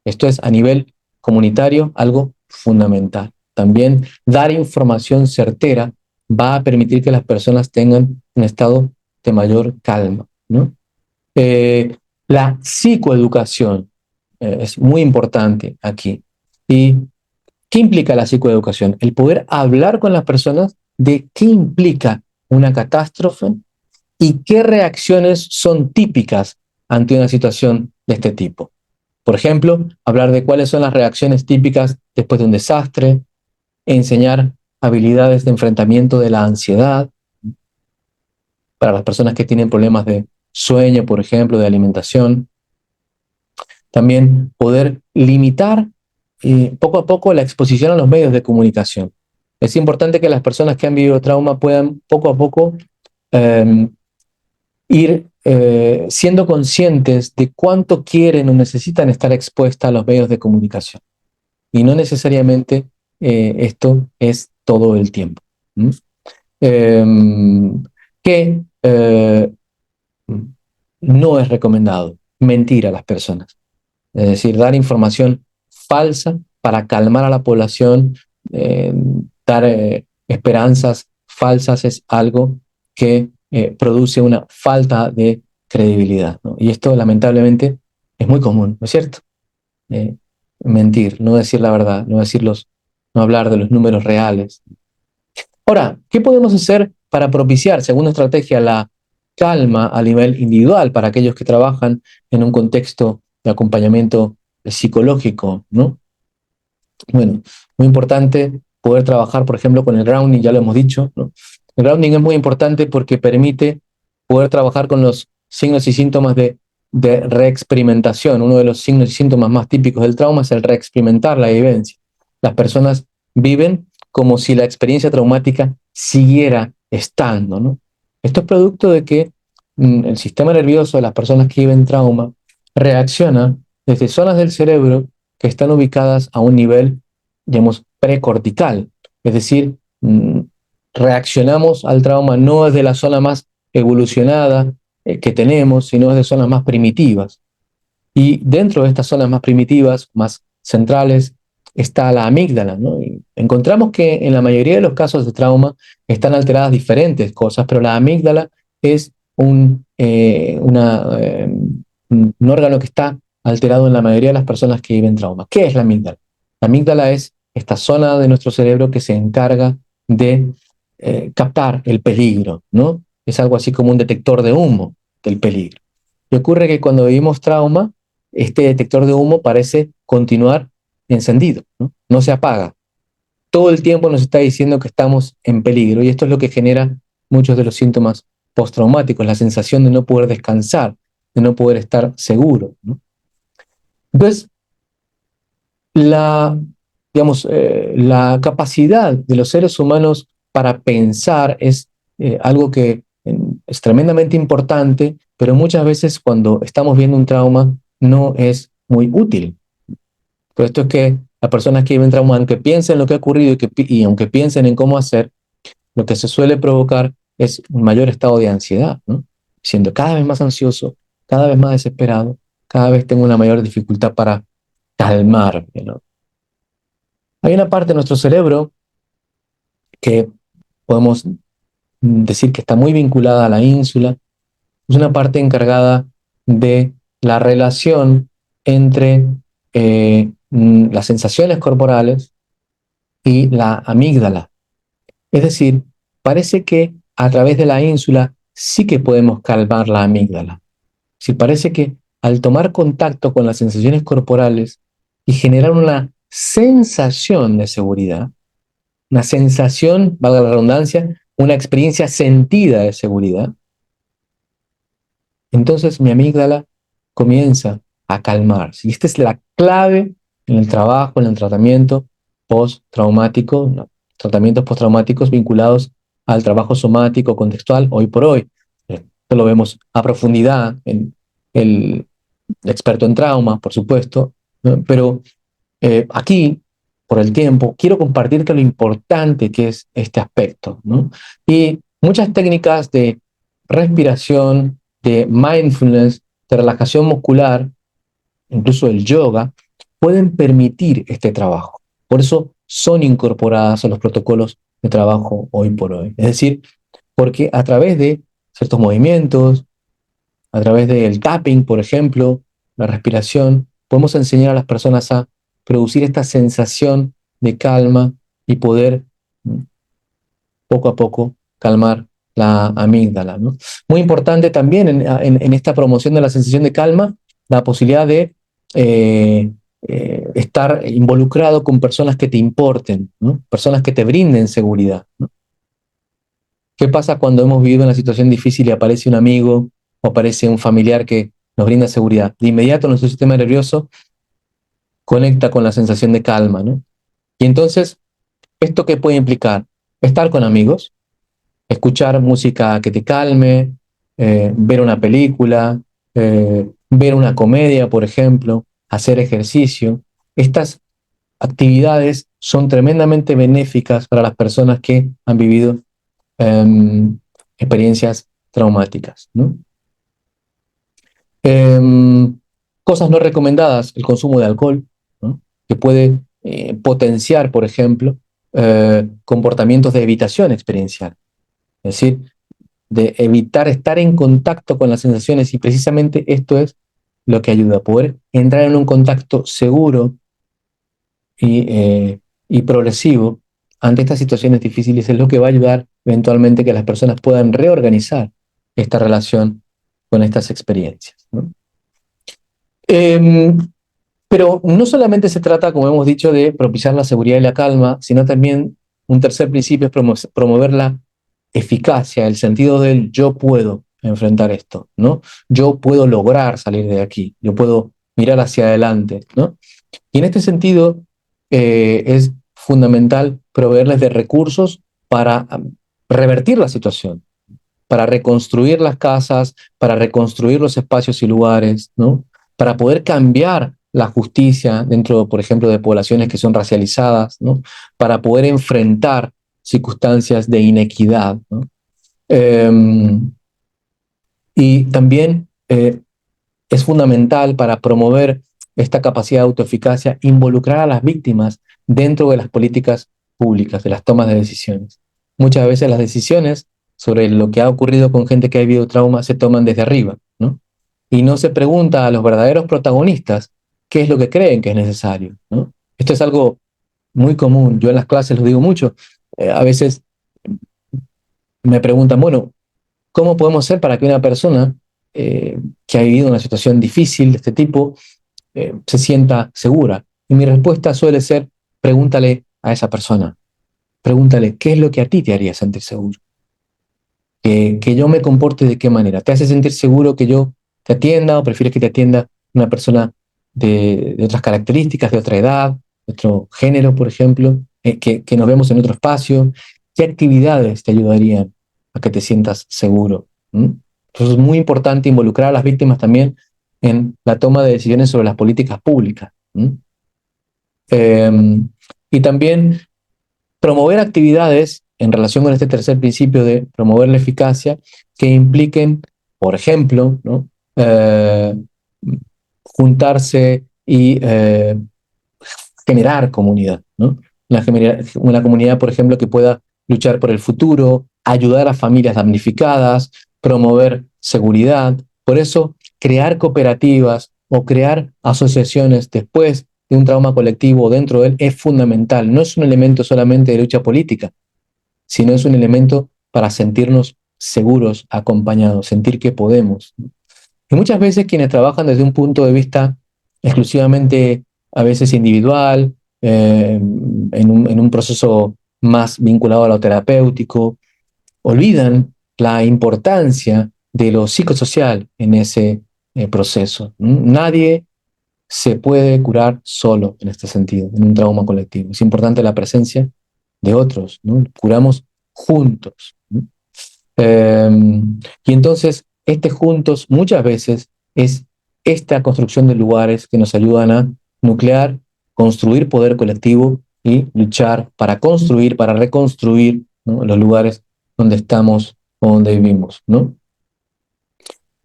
Esto es a nivel comunitario algo fundamental. También dar información certera va a permitir que las personas tengan un estado de mayor calma, ¿no? La psicoeducación es muy importante aquí. ¿Y qué implica la psicoeducación? El poder hablar con las personas de qué implica una catástrofe y qué reacciones son típicas ante una situación de este tipo. Por ejemplo, hablar de cuáles son las reacciones típicas después de un desastre, enseñar habilidades de enfrentamiento de la ansiedad para las personas que tienen problemas de sueño, por ejemplo, de alimentación. También poder limitar poco a poco la exposición a los medios de comunicación. Es importante que las personas que han vivido trauma puedan poco a poco eh, ir siendo conscientes de cuánto quieren o necesitan estar expuestas a los medios de comunicación. Y no necesariamente esto es todo el tiempo. ¿Mm? Eh, que no es recomendado mentir a las personas. Es decir, dar información falsa para calmar a la población, eh, dar esperanzas falsas es algo que produce una falta de credibilidad, ¿no? Y esto lamentablemente es muy común, ¿no es cierto? mentir, no decir la verdad, no hablar de los números reales. Ahora, ¿qué podemos hacer para propiciar, según estrategia, la calma a nivel individual para aquellos que trabajan en un contexto de acompañamiento psicológico, ¿no? Bueno, muy importante poder trabajar, por ejemplo, con el grounding, ya lo hemos dicho, ¿no? El grounding es muy importante porque permite poder trabajar con los signos y síntomas de reexperimentación. Uno de los signos y síntomas más típicos del trauma es el reexperimentar la vivencia. Las personas viven como si la experiencia traumática siguiera estando, ¿no? Esto es producto de que el sistema nervioso de las personas que viven trauma reacciona desde zonas del cerebro que están ubicadas a un nivel, digamos, precortical. Es decir, reaccionamos al trauma no desde la zona más evolucionada que tenemos, sino desde zonas más primitivas. Y dentro de estas zonas más primitivas, más centrales, está la amígdala, ¿no? Y encontramos que en la mayoría de los casos de trauma están alteradas diferentes cosas, pero la amígdala es un órgano que está alterado en la mayoría de las personas que viven trauma. ¿Qué es la amígdala? La amígdala es esta zona de nuestro cerebro que se encarga de captar el peligro, ¿no? Es algo así como un detector de humo del peligro. Y ocurre que cuando vivimos trauma, este detector de humo parece continuar encendido, ¿no? No se apaga. Todo el tiempo nos está diciendo que estamos en peligro y esto es lo que genera muchos de los síntomas postraumáticos, la sensación de no poder descansar, de no poder estar seguro, ¿no? Entonces, la, la capacidad de los seres humanos para pensar es algo que es tremendamente importante, pero muchas veces cuando estamos viendo un trauma no es muy útil. Por esto es que las personas que viven trauma, aunque piensen en lo que ha ocurrido y aunque piensen en cómo hacer, lo que se suele provocar es un mayor estado de ansiedad, ¿no? Siendo cada vez más ansioso, cada vez más desesperado, cada vez tengo una mayor dificultad para calmarme, ¿no? Hay una parte de nuestro cerebro que podemos decir que está muy vinculada a la ínsula, es una parte encargada de la relación entre las sensaciones corporales y la amígdala. Es decir, parece que a través de la ínsula sí que podemos calmar la amígdala. Si parece que al tomar contacto con las sensaciones corporales y generar una sensación de seguridad, una sensación, valga la redundancia, una experiencia sentida de seguridad, entonces mi amígdala comienza a calmarse. Y esta es la clave en el trabajo, en el tratamiento postraumático, ¿no? Tratamientos postraumáticos vinculados al trabajo somático contextual hoy por hoy. Esto lo vemos a profundidad en el experto en trauma, por supuesto, ¿no? Pero aquí, por el tiempo, quiero compartirte lo importante que es este aspecto, ¿no? Y muchas técnicas de respiración, de mindfulness, de relajación muscular, incluso el yoga, pueden permitir este trabajo. Por eso son incorporadas a los protocolos de trabajo hoy por hoy. Es decir, porque a través de ciertos movimientos, a través del tapping, por ejemplo, la respiración, podemos enseñar a las personas a producir esta sensación de calma y poder poco a poco calmar la amígdala, ¿no? Muy importante también en esta promoción de la sensación de calma, la posibilidad de estar involucrado con personas que te importen, ¿no? Personas que te brinden seguridad, ¿no? ¿Qué pasa cuando hemos vivido una situación difícil y aparece un amigo o aparece un familiar que nos brinda seguridad? De inmediato nuestro sistema nervioso conecta con la sensación de calma, ¿no? Y entonces, ¿esto qué puede implicar? Estar con amigos, escuchar música que te calme, ver una película, ver una comedia, por ejemplo, hacer ejercicio. Estas actividades son tremendamente benéficas para las personas que han vivido experiencias traumáticas, ¿no? Cosas no recomendadas, el consumo de alcohol, ¿no? Que puede potenciar, por ejemplo, comportamientos de evitación experiencial. Es decir, de evitar estar en contacto con las sensaciones y precisamente esto es lo que ayuda a poder entrar en un contacto seguro y progresivo ante estas situaciones difíciles es lo que va a ayudar eventualmente que las personas puedan reorganizar esta relación con estas experiencias, ¿no? Eh, pero no solamente se trata, como hemos dicho, de propiciar la seguridad y la calma, sino también un tercer principio es promover la eficacia, el sentido del yo puedo enfrentar esto, ¿no? Yo puedo lograr salir de aquí, yo puedo mirar hacia adelante, ¿no? Y en este sentido es fundamental proveerles de recursos para revertir la situación, para reconstruir las casas, para reconstruir los espacios y lugares, ¿no? Para poder cambiar la justicia dentro, por ejemplo, de poblaciones que son racializadas, ¿no? Para poder enfrentar circunstancias de inequidad, ¿no? Eh, y también es fundamental para promover esta capacidad de autoeficacia involucrar a las víctimas dentro de las políticas públicas, de las tomas de decisiones. Muchas veces las decisiones sobre lo que ha ocurrido con gente que ha vivido trauma se toman desde arriba, ¿no? Y no se pregunta a los verdaderos protagonistas qué es lo que creen que es necesario, ¿no? Esto es algo muy común, yo en las clases lo digo mucho, a veces me preguntan, bueno, ¿cómo podemos hacer para que una persona que ha vivido una situación difícil de este tipo se sienta segura? Y mi respuesta suele ser, pregúntale a esa persona, pregúntale, ¿qué es lo que a ti te haría sentir seguro? Que yo me comporte de qué manera. ¿Te hace sentir seguro que yo te atienda o prefieres que te atienda una persona de otras características, de otra edad, de otro género, por ejemplo, que nos vemos en otro espacio? ¿Qué actividades te ayudarían a que te sientas seguro? ¿Mm? Entonces es muy importante involucrar a las víctimas también en la toma de decisiones sobre las políticas públicas. ¿Mm? Y también promover actividades en relación con este tercer principio de promover la eficacia que impliquen, por ejemplo, ¿no? Juntarse y generar comunidad, ¿no? Una comunidad, por ejemplo, que pueda luchar por el futuro, ayudar a familias damnificadas, promover seguridad. Por eso, crear cooperativas o crear asociaciones después de un trauma colectivo o dentro de él es fundamental. No es un elemento solamente de lucha política, sino es un elemento para sentirnos seguros, acompañados, sentir que podemos. Y muchas veces quienes trabajan desde un punto de vista exclusivamente, a veces individual, en un proceso más vinculado a lo terapéutico, olvidan la importancia de lo psicosocial en ese proceso. Nadie se puede curar solo en este sentido, en un trauma colectivo. Es importante la presencia de otros, ¿no? Curamos juntos, ¿no? Eh, y entonces, este juntos muchas veces es esta construcción de lugares que nos ayudan a nuclear, construir poder colectivo y luchar para construir, para reconstruir, ¿no? Los lugares donde estamos o donde vivimos, ¿no?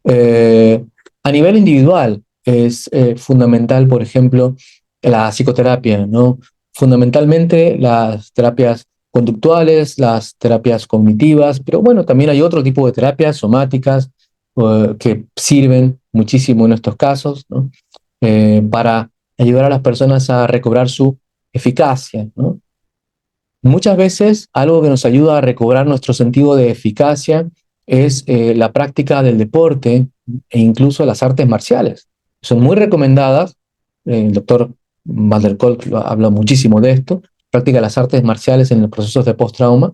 Eh, a nivel individual es fundamental, por ejemplo, la psicoterapia, ¿no? Fundamentalmente las terapias conductuales, las terapias cognitivas, pero bueno, también hay otro tipo de terapias somáticas que sirven muchísimo en estos casos, ¿no? Para ayudar a las personas a recobrar su eficacia, ¿no? Muchas veces algo que nos ayuda a recobrar nuestro sentido de eficacia es la práctica del deporte e incluso las artes marciales. Son muy recomendadas. El doctor Van der Kolk habla muchísimo de esto. Práctica de las artes marciales en los procesos de post-trauma,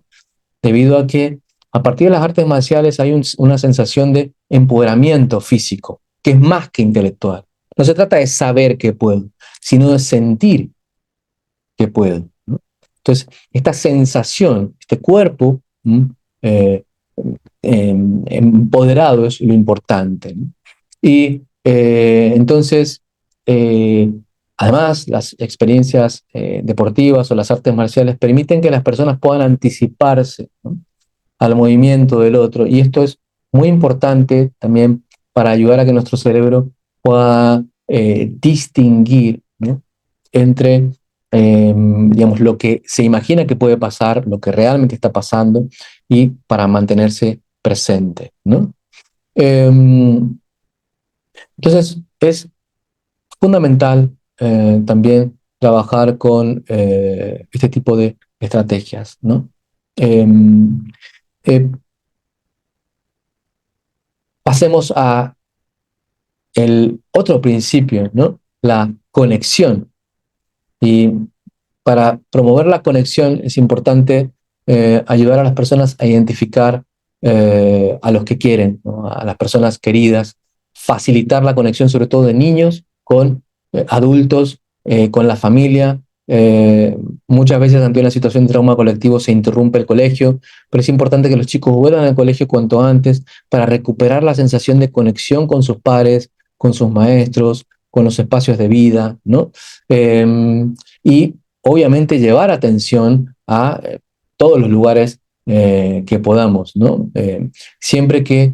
debido a que a partir de las artes marciales hay una sensación de empoderamiento físico, que es más que intelectual. No se trata de saber que puedo, sino de sentir que puedo, ¿no? Entonces, esta sensación, este cuerpo eh, empoderado es lo importante, ¿no? Y entonces, eh, además, las experiencias deportivas o las artes marciales permiten que las personas puedan anticiparse, ¿no? Al movimiento del otro. Y esto es muy importante también para ayudar a que nuestro cerebro pueda distinguir, ¿no? Entre, digamos, lo que se imagina que puede pasar, lo que realmente está pasando, y para mantenerse presente, ¿no? Entonces, es fundamental también trabajar con este tipo de estrategias, ¿no? Eh, Pasemos a el otro principio, ¿no? La conexión. Y para promover la conexión es importante ayudar a las personas a identificar a los que quieren, ¿no? A las personas queridas, facilitar la conexión sobre todo de niños con adultos, con la familia. Muchas veces ante una situación de trauma colectivo se interrumpe el colegio, pero es importante que los chicos vuelvan al colegio cuanto antes para recuperar la sensación de conexión con sus padres, con sus maestros, con los espacios de vida, ¿no? Y obviamente llevar atención a todos los lugares que podamos, ¿no? Siempre que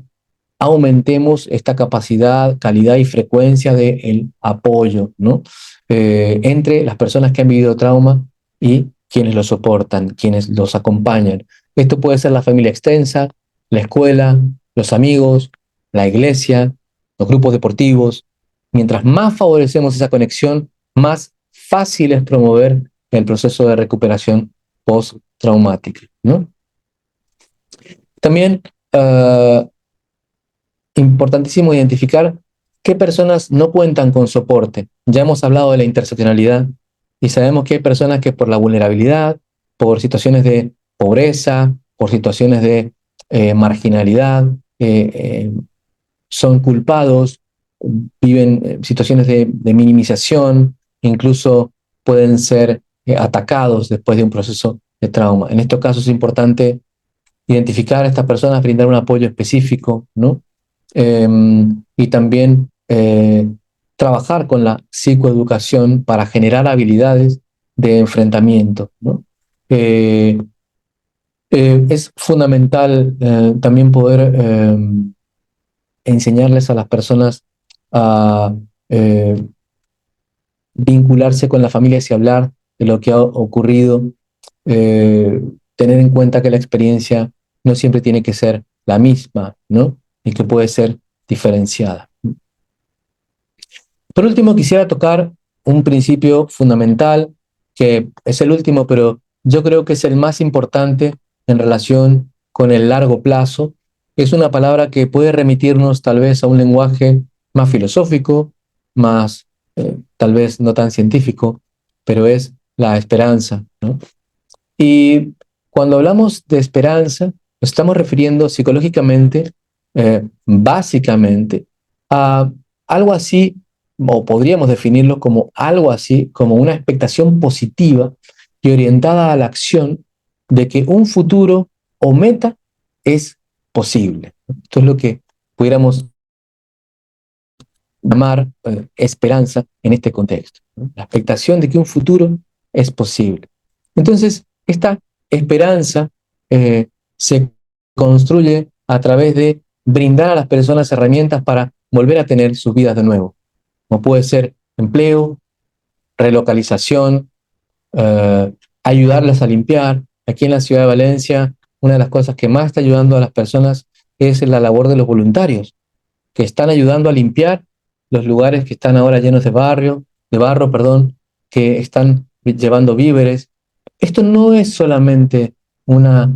aumentemos esta capacidad, calidad y frecuencia del apoyo, ¿no? Entre las personas que han vivido trauma y quienes lo soportan, quienes los acompañan. Esto puede ser la familia extensa, la escuela, los amigos, la iglesia, los grupos deportivos. Mientras más favorecemos esa conexión, más fácil es promover el proceso de recuperación postraumática, ¿no? También importantísimo identificar qué personas no cuentan con soporte. Ya hemos hablado de la interseccionalidad y sabemos que hay personas que por la vulnerabilidad, por situaciones de pobreza, por situaciones de marginalidad, son culpados, viven situaciones de minimización, incluso pueden ser atacados después de un proceso de trauma. En estos casos es importante identificar a estas personas, brindar un apoyo específico, ¿no? Eh, y también trabajar con la psicoeducación para generar habilidades de enfrentamiento, ¿no? Es fundamental también poder enseñarles a las personas a vincularse con la familia y hablar de lo que ha ocurrido, tener en cuenta que la experiencia no siempre tiene que ser la misma, ¿no? Y que puede ser diferenciada. Por último, quisiera tocar un principio fundamental, que es el último, pero yo creo que es el más importante en relación con el largo plazo. Es una palabra que puede remitirnos tal vez a un lenguaje más filosófico, más tal vez no tan científico, pero es la esperanza, ¿no? Y cuando hablamos de esperanza, nos estamos refiriendo psicológicamente, básicamente, a algo así, o podríamos definirlo como algo así, como una expectación positiva y orientada a la acción de que un futuro o meta es posible. Esto es lo que pudiéramos llamar esperanza en este contexto, ¿no? La expectación de que un futuro es posible. Entonces, esta esperanza se construye a través de brindar a las personas herramientas para volver a tener sus vidas de nuevo, como puede ser empleo, relocalización, ayudarlas a limpiar. Aquí en la ciudad de Valencia, una de las cosas que más está ayudando a las personas es la labor de los voluntarios que están ayudando a limpiar los lugares que están ahora llenos de barro, perdón, que están llevando víveres. Esto no es solamente una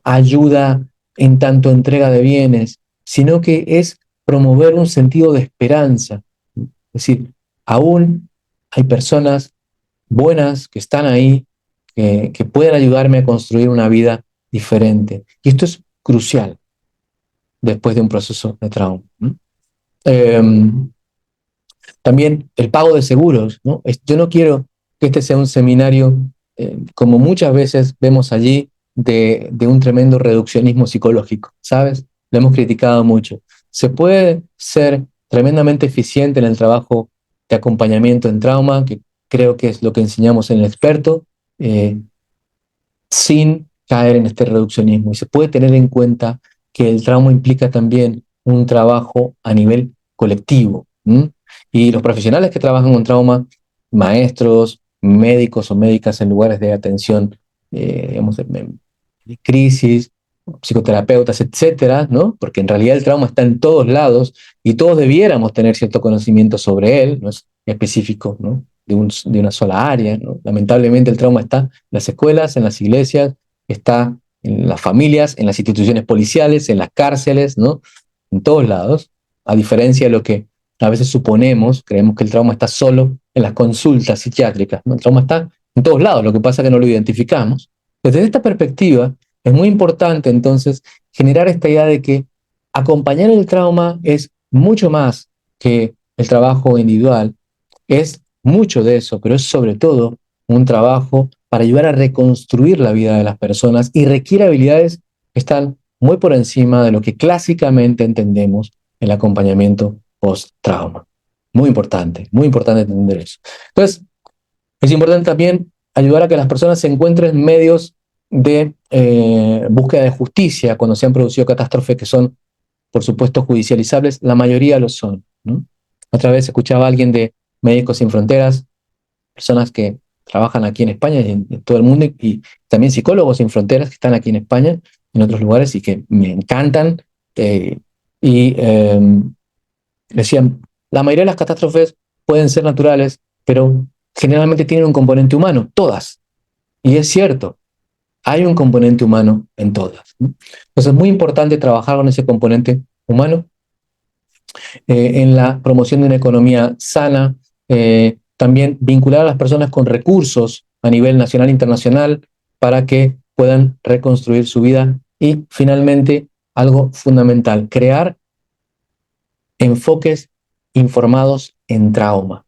ayuda en tanto entrega de bienes, sino que es promover un sentido de esperanza. Es decir, aún hay personas buenas que están ahí, que pueden ayudarme a construir una vida diferente. Y esto es crucial después de un proceso de trauma. Eh, También el pago de seguros, ¿no? Yo no quiero que este sea un seminario, como muchas veces vemos allí, de un tremendo reduccionismo psicológico, ¿sabes? Lo hemos criticado mucho. Se puede ser tremendamente eficiente en el trabajo de acompañamiento en trauma, que creo que es lo que enseñamos en el experto, eh, sin caer en este reduccionismo. Y se puede tener en cuenta que el trauma implica también un trabajo a nivel colectivo. ¿M? Y los profesionales que trabajan con trauma, maestros, médicos o médicas en lugares de atención, digamos, de crisis, psicoterapeutas, etcétera, ¿no? Porque en realidad el trauma está en todos lados y todos debiéramos tener cierto conocimiento sobre él, no es específico, ¿no? de una sola área, ¿no? Lamentablemente el trauma está en las escuelas, en las iglesias, está en las familias, en las instituciones policiales, en las cárceles, ¿no? En todos lados, a diferencia de lo que a veces suponemos, creemos que el trauma está solo en las consultas psiquiátricas, ¿no? El trauma está en todos lados, lo que pasa es que no lo identificamos. Desde esta perspectiva, es muy importante entonces generar esta idea de que acompañar el trauma es mucho más que el trabajo individual, es mucho de eso, pero es sobre todo un trabajo para ayudar a reconstruir la vida de las personas y requiere habilidades que están muy por encima de lo que clásicamente entendemos el acompañamiento post-trauma. Muy importante entender eso. Entonces, es importante también ayudar a que las personas se encuentren medios de búsqueda de justicia cuando se han producido catástrofes que son, por supuesto, judicializables. La mayoría lo son, ¿no? Otra vez escuchaba a alguien de Médicos Sin Fronteras, personas que trabajan aquí en España y en todo el mundo, y también Psicólogos Sin Fronteras que están aquí en España, en otros lugares, y que me encantan. Y decían, la mayoría de las catástrofes pueden ser naturales, pero generalmente tienen un componente humano, todas. Y es cierto, hay un componente humano en todas, ¿no? Entonces es muy importante trabajar con ese componente humano en la promoción de una economía sana, también vincular a las personas con recursos a nivel nacional e internacional para que puedan reconstruir su vida y finalmente algo fundamental, crear enfoques informados en trauma.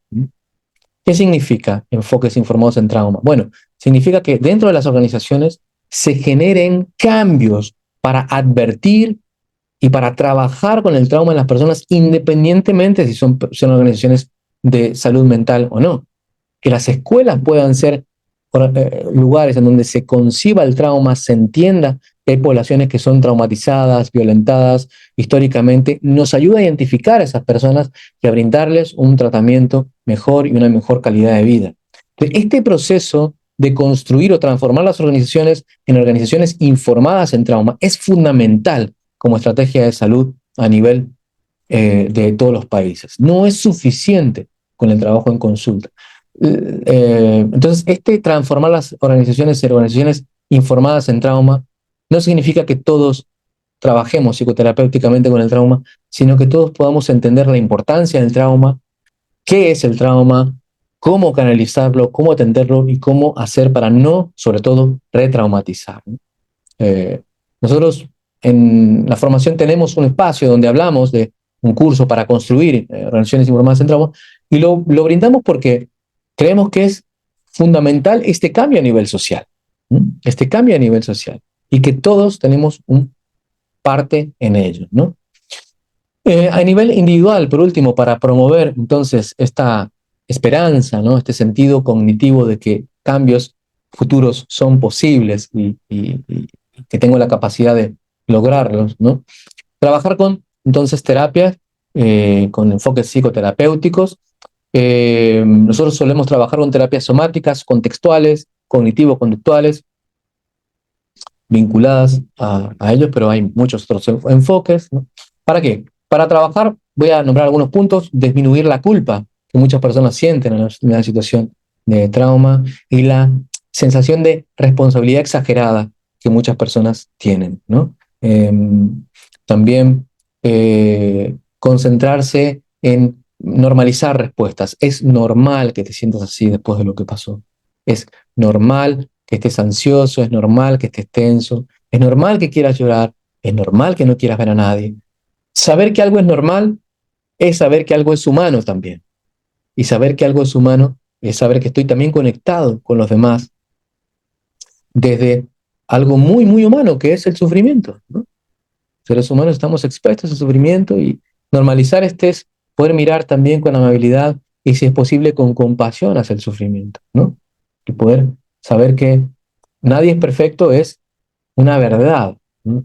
¿Qué significa enfoques informados en trauma? Bueno, significa que dentro de las organizaciones se generen cambios para advertir y para trabajar con el trauma en las personas independientemente si son organizaciones de salud mental o no. Que las escuelas puedan ser lugares en donde se conciba el trauma, se entienda que hay poblaciones que son traumatizadas, violentadas históricamente, nos ayuda a identificar a esas personas y a brindarles un tratamiento mejor y una mejor calidad de vida. Entonces, este proceso de construir o transformar las organizaciones en organizaciones informadas en trauma es fundamental como estrategia de salud a nivel de todos los países. No es suficiente con el trabajo en consulta. Entonces, transformar las organizaciones en organizaciones informadas en trauma no significa que todos trabajemos psicoterapéuticamente con el trauma, sino que todos podamos entender la importancia del trauma, qué es el trauma, cómo canalizarlo, cómo atenderlo y cómo hacer para no, sobre todo, retraumatizar. Eh, Nosotros en la formación tenemos un espacio donde hablamos de un curso para construir organizaciones informadas en trauma y lo brindamos porque creemos que es fundamental este cambio a nivel social, ¿no? Este cambio a nivel social y que todos tenemos un parte en ello, ¿no? A nivel individual, por último, para promover entonces esta esperanza, ¿no? Este sentido cognitivo de que cambios futuros son posibles y que tengo la capacidad de lograrlos, ¿no? Trabajar con entonces terapias con enfoques psicoterapéuticos. Nosotros solemos trabajar con terapias somáticas, contextuales, cognitivo-conductuales, vinculadas a ellos, pero hay muchos otros enfoques, ¿no? ¿Para qué? Para trabajar, voy a nombrar algunos puntos: disminuir la culpa que muchas personas sienten en una situación de trauma y la sensación de responsabilidad exagerada que muchas personas tienen, ¿no? También concentrarse en normalizar respuestas. Es normal que te sientas así después de lo que pasó. Es normal que estés ansioso, es normal que estés tenso, es normal que quieras llorar, es normal que no quieras ver a nadie. Saber que algo es normal es saber que algo es humano también. Y saber que algo es humano es saber que estoy también conectado con los demás desde algo muy, muy humano, que es el sufrimiento, ¿no? Seres humanos estamos expuestos al sufrimiento y normalizar es poder mirar también con amabilidad y, si es posible, con compasión hacia el sufrimiento, ¿no? Y poder saber que nadie es perfecto es una verdad, ¿no?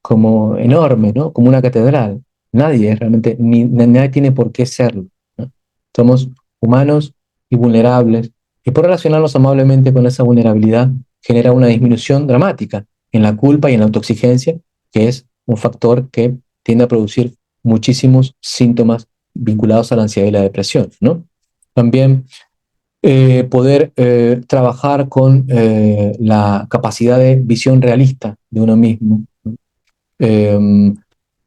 Como enorme, ¿no? Como una catedral. Nadie es realmente, nadie tiene por qué serlo, ¿no? Somos humanos y vulnerables, y por relacionarnos amablemente con esa vulnerabilidad genera una disminución dramática en la culpa y en la autoexigencia, que es un factor que tiende a producir muchísimos síntomas vinculados a la ansiedad y la depresión, ¿no? también poder trabajar con la capacidad de visión realista de uno mismo, eh,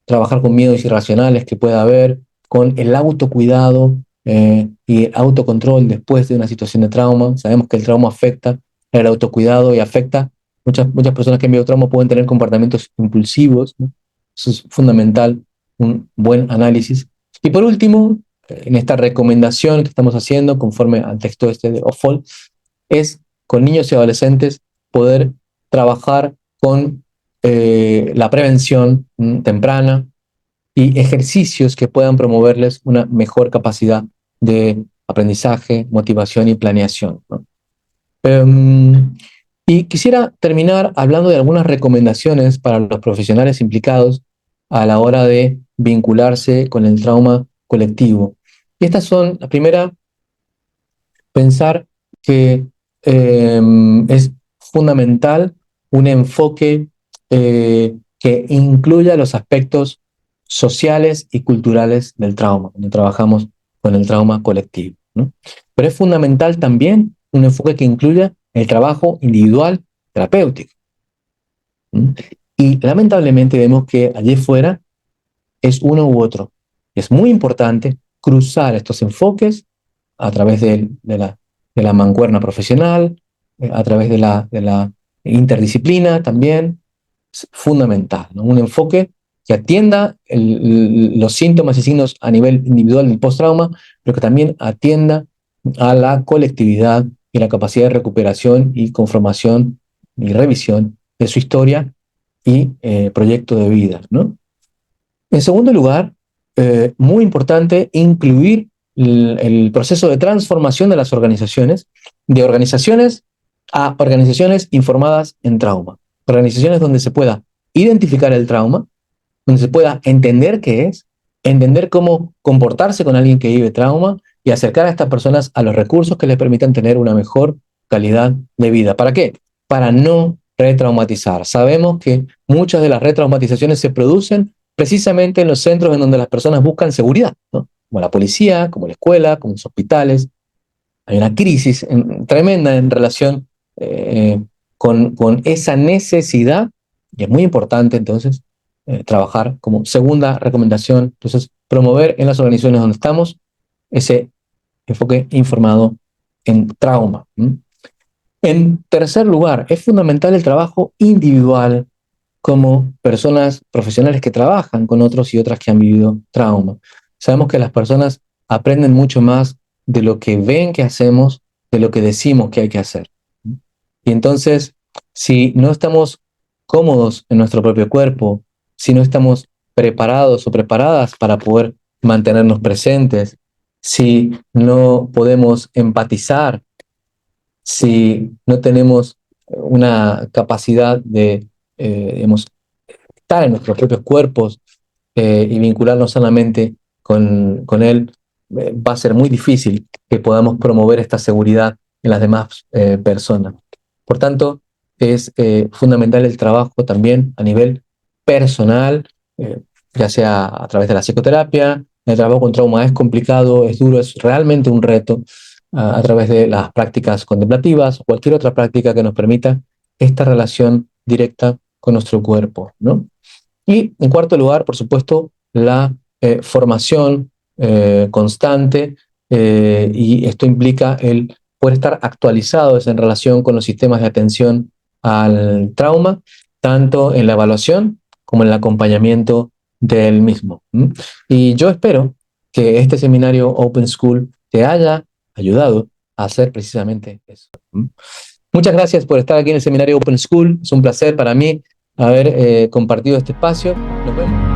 trabajar con miedos irracionales que pueda haber, con el autocuidado y el autocontrol después de una situación de trauma. Sabemos que el trauma afecta el autocuidado y afecta, muchas personas que han vivido trauma pueden tener comportamientos impulsivos, ¿no? Eso es fundamental, un buen análisis. Y por último, en esta recomendación que estamos haciendo conforme al texto este de Offol, es con niños y adolescentes poder trabajar con la prevención temprana y ejercicios que puedan promoverles una mejor capacidad de aprendizaje, motivación y planeación, ¿no? Y quisiera terminar hablando de algunas recomendaciones para los profesionales implicados a la hora de vincularse con el trauma colectivo. Y estas son, la primera, pensar que es fundamental un enfoque que incluya los aspectos sociales y culturales del trauma, cuando trabajamos con el trauma colectivo, ¿no? Pero es fundamental también un enfoque que incluya el trabajo individual terapéutico, ¿no? Y lamentablemente vemos que allí fuera es uno u otro. Es muy importante cruzar estos enfoques a través de la mancuerna profesional, a través de la interdisciplina también. Es fundamental, ¿no? Un enfoque que atienda los síntomas y signos a nivel individual del post-trauma, pero que también atienda a la colectividad y la capacidad de recuperación y conformación y revisión de su historia y proyecto de vida, ¿no? En segundo lugar, muy importante incluir el proceso de transformación de las organizaciones, de organizaciones a organizaciones informadas en trauma. Organizaciones donde se pueda identificar el trauma, donde se pueda entender qué es, entender cómo comportarse con alguien que vive trauma y acercar a estas personas a los recursos que les permitan tener una mejor calidad de vida. ¿Para qué? Para no retraumatizar. Sabemos que muchas de las retraumatizaciones se producen precisamente en los centros en donde las personas buscan seguridad, ¿no? Como la policía, como la escuela, como los hospitales. Hay una crisis tremenda en relación con esa necesidad, y es muy importante entonces trabajar como segunda recomendación, entonces promover en las organizaciones donde estamos ese enfoque informado en trauma. En tercer lugar, es fundamental el trabajo individual como personas profesionales que trabajan con otros y otras que han vivido trauma. Sabemos que las personas aprenden mucho más de lo que ven que hacemos, de lo que decimos que hay que hacer. Y entonces, si no estamos cómodos en nuestro propio cuerpo, si no estamos preparados o preparadas para poder mantenernos presentes, si no podemos empatizar, si no tenemos una capacidad de, digamos, estar en nuestros propios cuerpos y vincularnos sanamente con él, va a ser muy difícil que podamos promover esta seguridad en las demás personas. Por tanto, es fundamental el trabajo también a nivel personal, ya sea a través de la psicoterapia. El trabajo con trauma es complicado, es duro, es realmente un reto a través de las prácticas contemplativas o cualquier otra práctica que nos permita esta relación directa con nuestro cuerpo, ¿no? Y en cuarto lugar, por supuesto, la formación constante, y esto implica el poder estar actualizados en relación con los sistemas de atención al trauma, tanto en la evaluación como en el acompañamiento del mismo. Y yo espero que este seminario Open School te haya ayudado a hacer precisamente eso. Muchas gracias por estar aquí en el seminario Open School. Es un placer para mí haber compartido este espacio. Nos vemos.